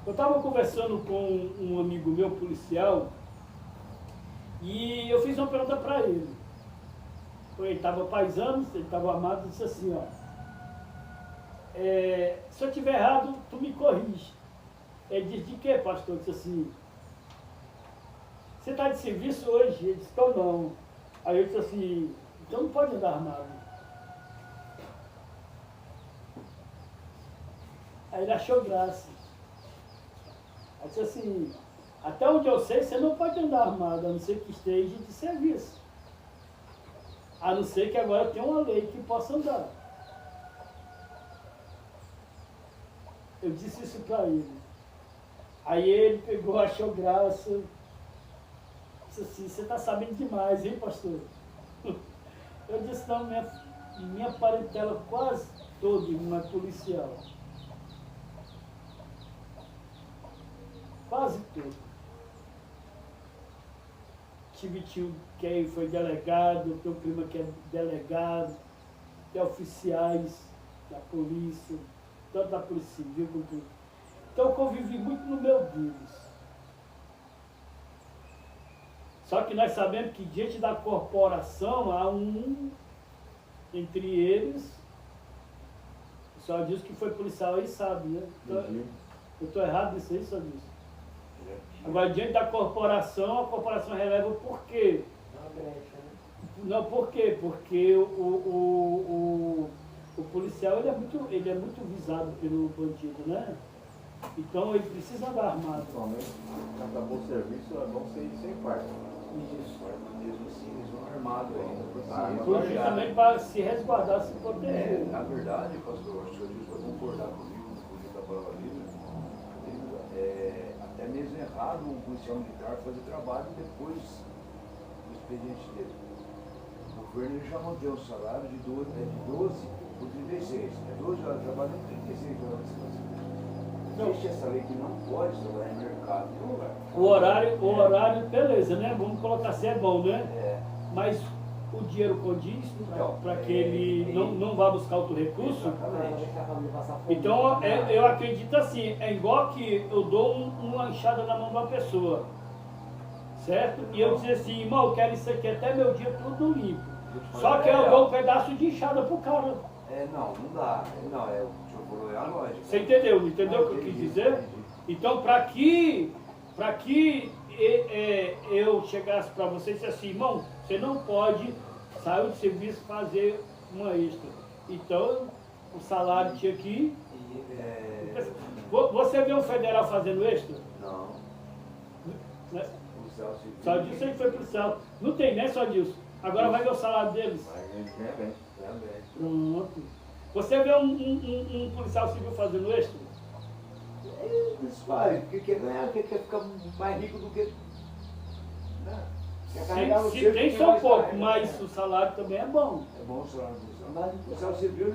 Eu estava conversando com um amigo meu, policial, e eu fiz uma pergunta para ele. Ele estava paisano, ele estava armado, e disse assim, ó, se eu estiver errado, tu me corrige. Ele disse, de quê, pastor? Eu disse assim, você está de serviço hoje? Ele disse, então não. Aí eu disse assim, então não pode andar armado. Aí ele achou graça. Aí disse assim, até onde eu sei, você não pode andar armado, a não ser que esteja de serviço. A não ser que agora tenha uma lei que possa andar. Eu disse isso para ele. Aí ele pegou, achou graça. Disse assim, você está sabendo demais, hein, pastor? Eu disse, não, minha parentela quase toda não é policial. Quase todo. Tive tio que foi delegado, tenho prima que é delegado, tem oficiais da polícia, tanto da Polícia Civil quanto... Então eu convivi muito no meu Deus. Só que nós sabemos que diante da corporação há um entre eles, só diz que foi policial aí, sabe, né? Então, eu estou errado nisso aí, só diz. Agora, diante da corporação, a corporação releva o porquê. Não, por quê? Porque o policial ele é muito visado pelo bandido, né? Então ele precisa andar armado. Principalmente, acabou o serviço, é bom ser sem fardo. Isso. Mesmo assim, eles vão armados ainda. Justamente para se resguardar, se proteger. Na verdade, pastor, acho que o senhor vai concordar comigo, no fugir da palavra livre. Até mesmo errado um policial militar fazer trabalho depois do expediente dele. O governo já não deu um salário de 12 por 36. 12 horas de trabalho, 36 horas de descanso. Existe essa lei que não pode trabalhar em mercado em nenhum lugar. O horário, beleza, né? Vamos colocar assim, é bom, né? Mas o dinheiro condiz para que ele não vá buscar outro recurso. Então, eu acredito assim, é igual que eu dou uma enxada na mão de uma pessoa, certo? E eu dizer assim, irmão, eu quero isso aqui até meu dia tudo limpo. Só que eu dou um pedaço de enxada pro cara. Não dá. Não, é a lógica. Você entendeu? Entendeu o que eu quis dizer? Então, para que eu chegasse para você e disse assim, irmão, você não pode sair do serviço e fazer uma extra. Então, o salário tinha que... Você vê um federal fazendo extra? Não. Né? Policial civil. Só disso aí foi pro céu. Não tem, né, só disso. Agora vai ver o salário deles. Também. Pronto. Você vê um policial civil fazendo extra? Eles fazem, porque quer ganhar, quer ficar mais rico do que. Né? Quer carregar no Se cheiro, tem quer só mais pouco, carrega, mas né? o salário também é bom. É bom o salário do policial. Mas O policial civil,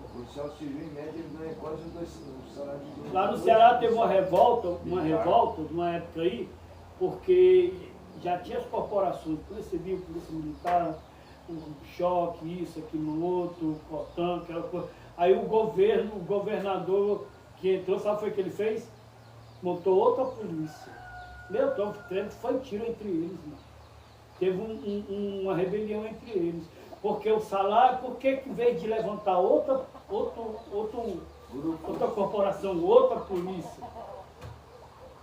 o policial civil, em média, ele ganha quase o salário de dois. Lá no Ceará teve uma revolta, numa época aí, porque já tinha as corporações, Polícia Civil, Polícia Militar, o choque, isso, aquilo, outro, Cotan, aquela coisa. Aí o governador que entrou, sabe o que foi que ele fez? Montou outra polícia. Meu, então, foi tiro entre eles, mano. Teve uma rebelião entre eles. Porque o salário, por que em vez de levantar outra corporação, outra polícia,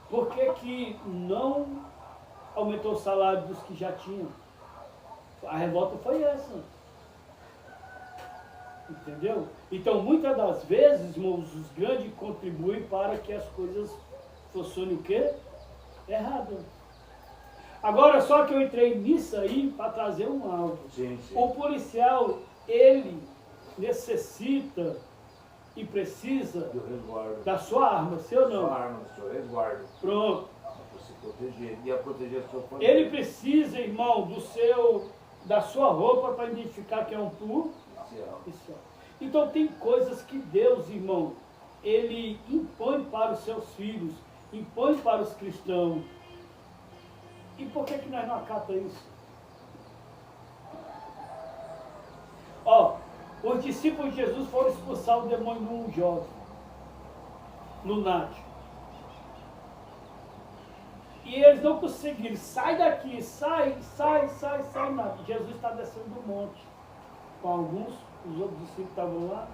por que não aumentou o salário dos que já tinham? A revolta foi essa. Entendeu? Então, muitas das vezes, irmãos, os grandes contribuem para que as coisas funcionem o quê? Errado. Agora, só que eu entrei nisso aí para trazer um algo. Sim. O policial, ele necessita e precisa Do resguardo. da sua arma, sim ou Sua não? arma, do seu resguardo. Pronto. Para se proteger. E a proteger a sua família. Ele precisa, irmão, da sua roupa para identificar que é um policial. Então tem coisas que Deus, irmão, ele impõe para os seus filhos, impõe para os cristãos. E por que nós não acatamos isso? Ó, os discípulos de Jesus foram expulsar o demônio num jovem, no nático. E eles não conseguiram. Sai daqui, sai, nada. Jesus está descendo do monte com alguns, os outros discípulos estavam lá.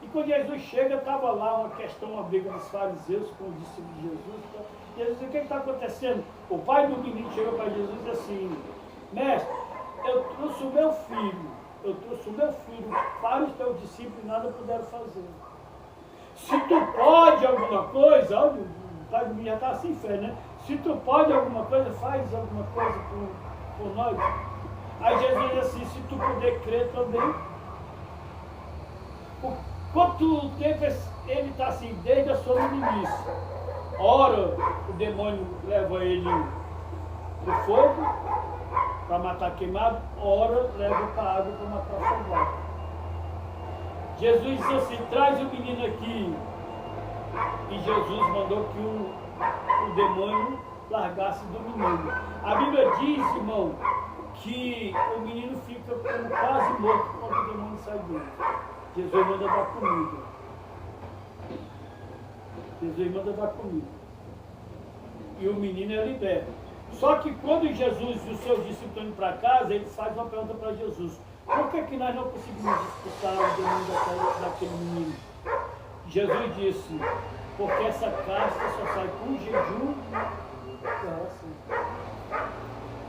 E quando Jesus chega, estava lá uma questão, uma briga dos fariseus com os discípulos de Jesus. Jesus disse, o que está acontecendo? O pai do menino chegou para Jesus e disse assim, mestre, eu trouxe o meu filho para os teus discípulos e nada puderam fazer. Se tu pode alguma coisa, olha, o pai do menino já estava sem fé, né? Se tu pode alguma coisa, faz alguma coisa por nós. Aí Jesus diz assim, se tu puder crer também. Por quanto tempo ele está assim, desde a sua meninice. Ora, o demônio leva ele para o fogo, para matar queimado, ora, leva para a água para matar afogado. Jesus disse assim, traz o menino aqui. E Jesus mandou que o demônio largasse do menino. A Bíblia diz, irmão, que o menino fica como quase morto quando o demônio sai dele. Jesus manda dar comida. Jesus manda dar comida. E o menino é liberto. Só que quando Jesus e os seus discípulos estão indo para casa, eles fazem uma pergunta para Jesus. Por que nós não conseguimos expulsar o demônio daquele menino? Jesus disse, porque essa casta só sai com jejum e oração.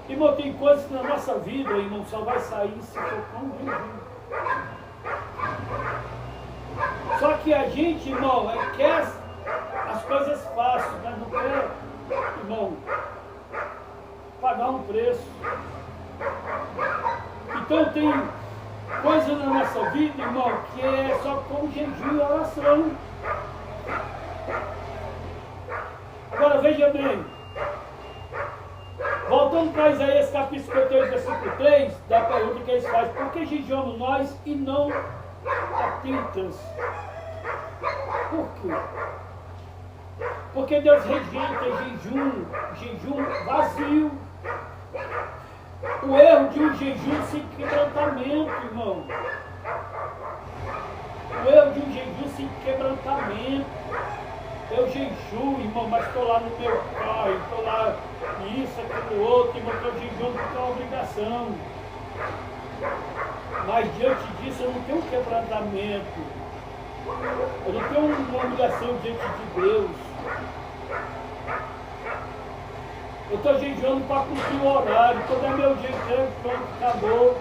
Irmão, tem coisas que na nossa vida, irmão, só vai sair se for com jejum. Só que a gente, irmão, quer as coisas fáceis, mas não quer, irmão, pagar um preço. Então tem coisa na nossa vida, irmão, que é só com jejum e oração. Agora veja bem, voltando para Isaías capítulo 58, versículo 3, da pergunta que eles fazem, por que jejuamos nós e não atentas? Por quê? Porque Deus rejeita jejum vazio. O erro de um jejum sem quebrantamento, irmão. O erro de um jejum sem quebrantamento. Eu jejuo, irmão, mas estou lá no meu carro, estou lá isso, aquilo, outro, irmão, estou jejuando porque é uma obrigação. Mas diante disso eu não tenho um quebrantamento. Eu não tenho uma humilhação diante de Deus. Eu estou jejuando para cumprir o horário, quando é meu jejum, pronto, acabou.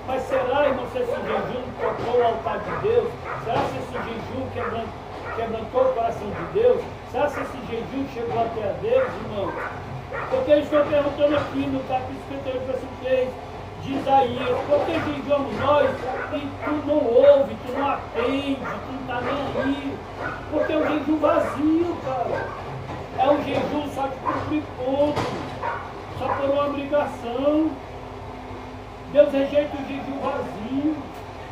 Mas será, irmão, se esse jejum tocou o altar de Deus? Será que esse jejum quebrantou o coração de Deus? Será que esse jejum chegou até a Deus, irmão? Porque eles estão perguntando aqui no capítulo 58, versículo 3 de Isaías, por que jejuamos nós e tu não ouve, tu não atende, tu não está nem aí? Porque é um jejum vazio, cara. É um jejum só de cumprir ponto, só por uma obrigação. Deus rejeita o jejum vazio.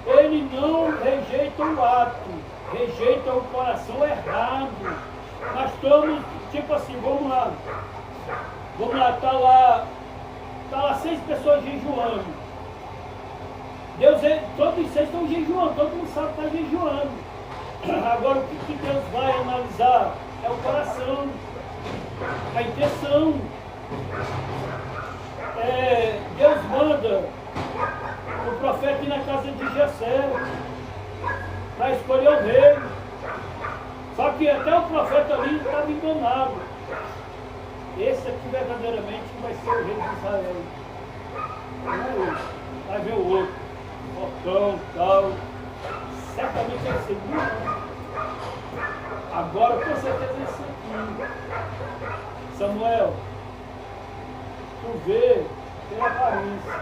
Ele não rejeita o ato, rejeita o coração errado. Nós estamos, tipo assim, vamos lá, tá lá 6 pessoas jejuando. Todos 6 estão jejuando, todo mundo sabe que está jejuando. Agora o que Deus vai analisar é o coração, a intenção. Deus manda o profeta ir na casa de Jessé para escolher o rei. Só que até o profeta ali estava enganado. Esse aqui verdadeiramente vai ser o rei de Israel. Não é esse. Vai ver o outro. Portão, tal. Certamente vai ser muito. Agora com certeza esse aqui. Samuel, tu vê pela aparência.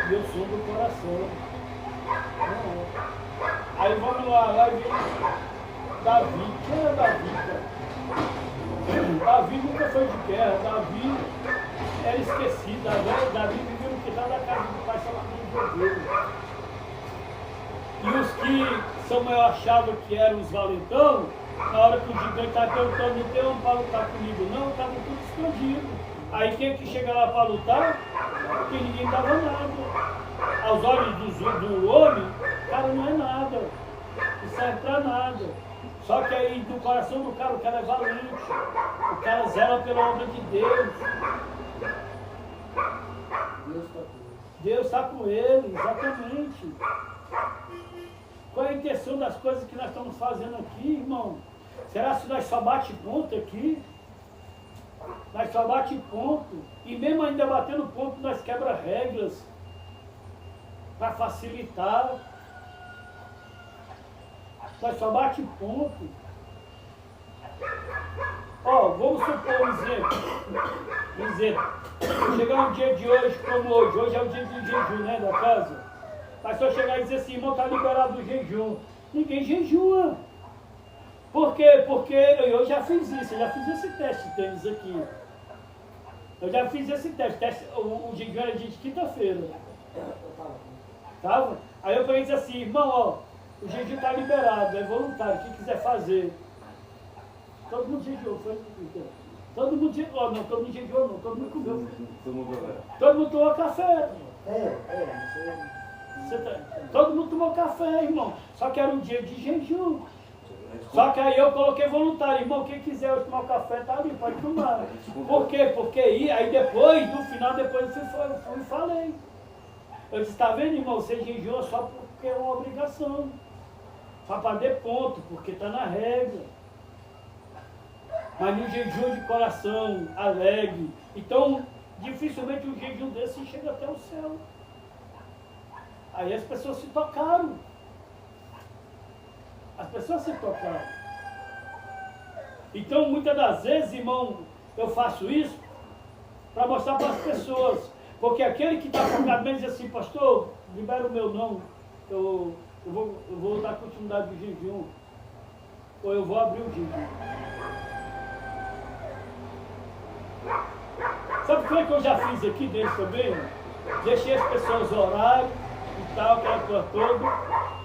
E eu sou do coração. Não é. Aí vamos lá vem Davi. Quem era Davi, cara? Davi nunca foi de guerra. Davi era esquecido. Davi vivia no quintal da casa do pai chamado de ovelha. E os que Samuel achava que eram os valentão, na hora que o gigante estava perguntando, não tem um para lutar comigo não, estava tudo escondido. Aí quem que chega lá para lutar? Porque ninguém dava nada. Aos olhos do homem, o cara não é nada. Não serve para nada. Só que aí do coração do cara, o cara é valente. O cara zela pela obra de Deus. Deus está com ele, exatamente. Qual é a intenção das coisas que nós estamos fazendo aqui, irmão? Será que nós só bate ponto aqui? Nós só bate ponto. E mesmo ainda batendo ponto, nós quebra regras para facilitar. Nós só bate ponto. Ó, vamos supor um exemplo. Chegar um dia de hoje como hoje é o dia do jejum, né, da casa. Mas se eu chegar e dizer assim, irmão, está liberado do jejum. Ninguém jejua. Por quê? Porque eu já fiz isso, eu já fiz esse teste deles aqui. Eu já fiz esse teste. O jejum era dia de quinta-feira. Tava? Aí eu falei assim, irmão, ó, o jejum está liberado, é voluntário, quem quiser fazer. Todo mundo jejuou, foi? Todo mundo jejuou, não, todo mundo jejuou não, todo mundo comeu. Todo mundo tomou café. Todo mundo tomou café, irmão. Só que era um dia de jejum. Só que aí eu coloquei voluntário, irmão, quem quiser hoje tomar café, tá ali, pode tomar. Por quê? Porque aí depois, no final, depois eu fui e falei. Eu disse, tá vendo, irmão, você jejuou só porque é uma obrigação. Só para dar ponto, porque está na regra. Mas no jejum de coração, alegre. Então, dificilmente um jejum desse chega até o céu. Aí as pessoas se tocaram. As pessoas se tocaram. Então, muitas das vezes, irmão, eu faço isso para mostrar para as pessoas. Porque aquele que está focado bem diz assim, pastor, libera o meu não. Eu vou dar continuidade do jejum. Ou eu vou abrir o jejum. Sabe o que eu já fiz aqui dentro também? Deixei as pessoas orarem e tal, aquela coisa toda.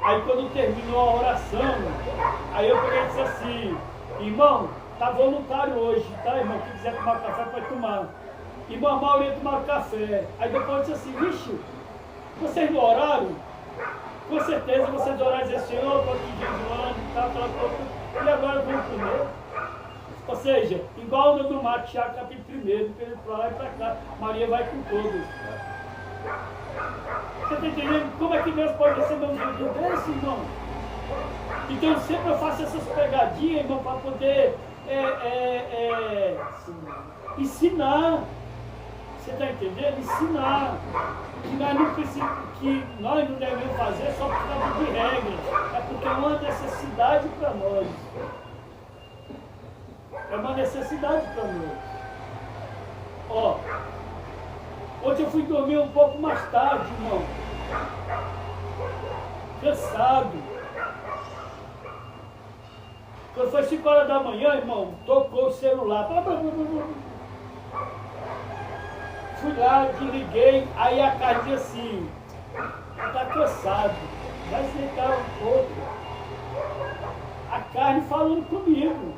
Aí quando terminou a oração, aí eu peguei e disse assim, irmão, tá voluntário hoje, tá, irmão? Quem quiser tomar café pode tomar. Irmão, a maioria tomaram café. Aí depois eu disse assim, vixe, vocês não oraram? Com certeza vocês oraram e dizer, Senhor, estou aqui jejuando e tal, e agora vamos comer. Ou seja, igual a onda do mar, Tiago capítulo 1, para lá e para cá, Maria vai com todos. Você está entendendo como é que Deus pode receber um jejum desse, irmão? Então sempre eu faço essas pegadinhas, irmão, para poder ensinar. Você está entendendo? Ensinar. Que nós não devemos fazer só por causa de regras. É porque é uma necessidade para nós. É uma necessidade para nós. Ó, ontem eu fui dormir um pouco mais tarde, irmão. Cansado. Quando foi 5 horas da manhã, irmão, tocou o celular. Fui lá, desliguei, aí a carne disse assim, tá cansado, vai sentar um pouco. A carne falando comigo,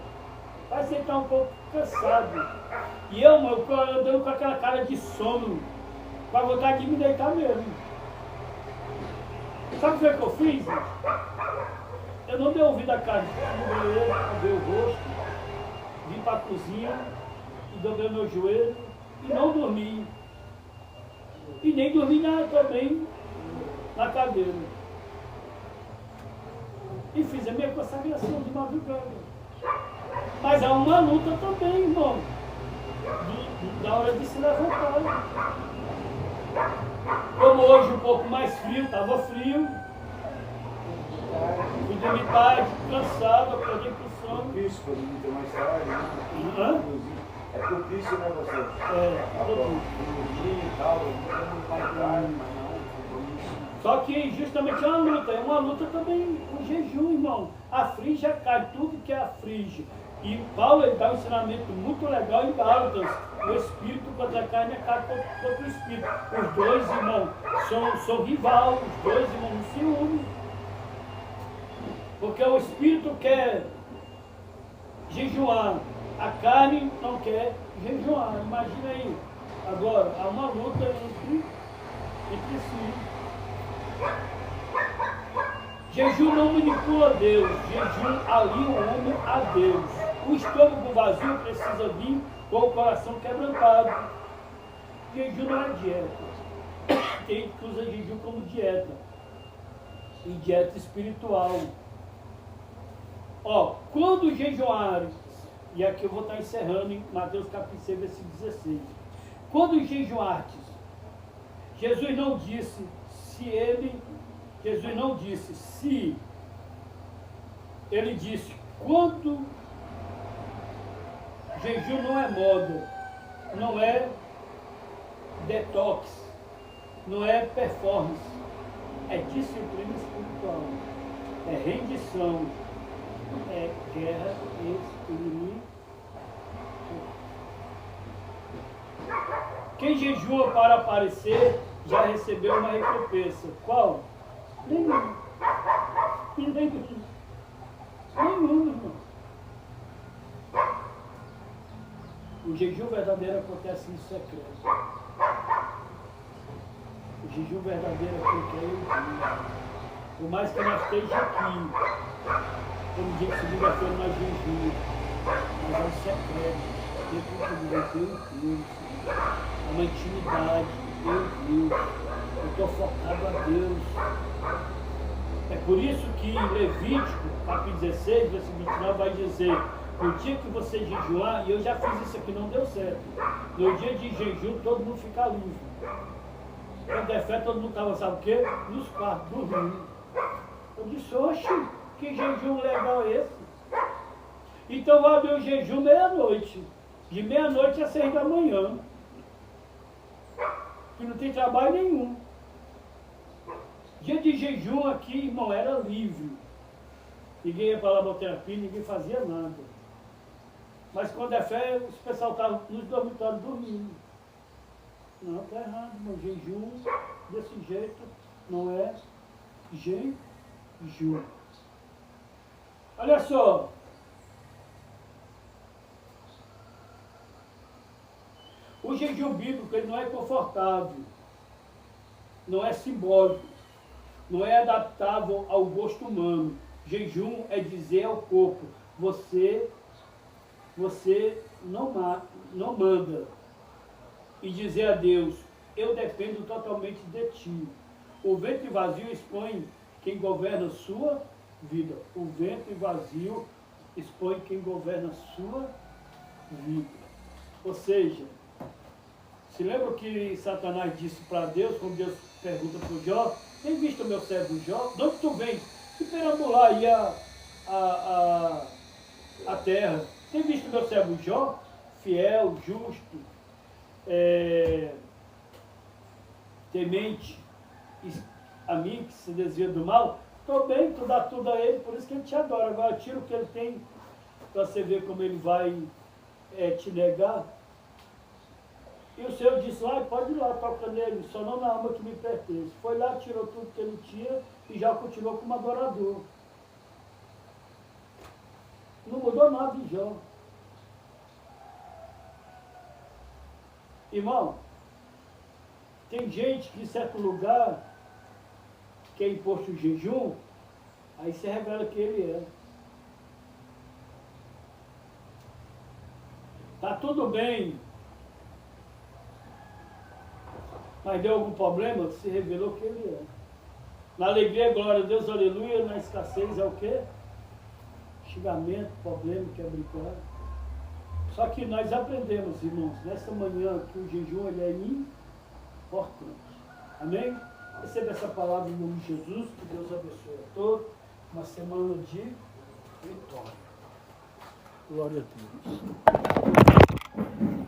vai sentar um pouco cansado. E eu, mano, andando com aquela cara de sono, com a vontade de me deitar mesmo. Sabe o que eu fiz? Eu não dei ouvido à carne, fui no banheiro, lavei o rosto, vim para a cozinha e dobrei meu joelho e não dormi. E nem dormi também na cadeira. E fiz a minha consagração de madrugada. Mas há uma luta também, irmão, da hora de se levantar. Como hoje um pouco mais frio, estava frio. Fui dormir tarde, cansado, acordei com sono. Propício para dormir mais tarde, né? Hã? É propício, né, você? É, dormir e tal, não mais tarde, mas não, compromisso. Só que justamente é uma luta também o jejum, irmão. Aflige a carne, tudo que aflige. E Paulo ele dá um ensinamento muito legal em Gálatas. O espírito contra a carne e a carne contra o espírito. Os dois, irmão, são rival, os dois, irmão, não se unem. Porque o espírito quer jejuar, a carne não quer jejuar. Imagina aí, agora, há uma luta entre si. Jejum não manipula Deus, jejum alia o homem a Deus. O estômago vazio precisa vir com o coração quebrantado. Jejum não é dieta. Tem gente que usa jejum como dieta. E dieta espiritual. Ó, quando jejuares, e aqui eu vou estar encerrando em Mateus capítulo 6, versículo 16. Quando jejuartes, Jesus não disse se, ele disse quando. Jejum não é moda, não é detox, não é performance, é disciplina espiritual, é rendição, é guerra espiritual. Quem jejua para aparecer já recebeu uma recompensa. Qual? Nenhum. Nenhum, irmão. O jejum verdadeiro acontece em secreto. O jejum verdadeiro é porque eu digo. Por mais que nós estejamos aqui, como dia de segunda-feira nós jejuamos, mas é um secreto. Dentro de você, eu Deus. É uma intimidade, eu estou focado a Deus. É por isso que em Levítico, capítulo 16, versículo 29, vai dizer: no dia que você jejuar, e eu já fiz isso aqui, não deu certo. No dia de jejum, todo mundo fica livre. Quando é fé, todo mundo estava, sabe o quê? Nos quartos, dormindo. Eu disse, oxe, que jejum legal é esse? Então eu abri o jejum meia-noite. De meia-noite a 6 da manhã. Que não tem trabalho nenhum. Dia de jejum aqui, irmão, era livre. Ninguém ia para a laboterapia, ninguém fazia nada. Mas quando é fé, os pessoal estavam nos dormitórios dormindo. Não, está errado, irmão. Jejum desse jeito não é jejum. Olha só. O jejum bíblico ele não é confortável, não é simbólico, não é adaptável ao gosto humano. Jejum é dizer ao corpo, você não manda. E dizer a Deus, eu dependo totalmente de ti. O ventre vazio expõe quem governa sua vida. O ventre vazio expõe quem governa sua vida. Ou seja, se lembra o que Satanás disse para Deus, quando Deus pergunta para o Jó, tem visto o meu servo Jó? De onde tu vens? E perambular aí a terra. Tem visto meu servo Jó, fiel, justo, temente a mim, que se desvia do mal? Estou bem, tu dá tudo a ele, por isso que ele te adora. Agora tira o que ele tem, para você ver como ele vai te negar. E o Senhor disse lá, pode ir lá, toca nele, só não na alma que me pertence. Foi lá, tirou tudo que ele tinha e já continuou como adorador. Não mudou nada em Jó. Irmão, tem gente que em certo lugar que é imposto o jejum, aí se revela que ele é. Tá tudo bem, mas deu algum problema, se revelou que ele é. Na alegria, glória a Deus, aleluia. Na escassez é o quê? Xingamento, problema, quebra-pau. Só que nós aprendemos, irmãos, nesta manhã que o jejum ele é importante. Amém? Receba essa palavra em nome de Jesus, que Deus abençoe a todos. Uma semana de vitória. Glória a Deus.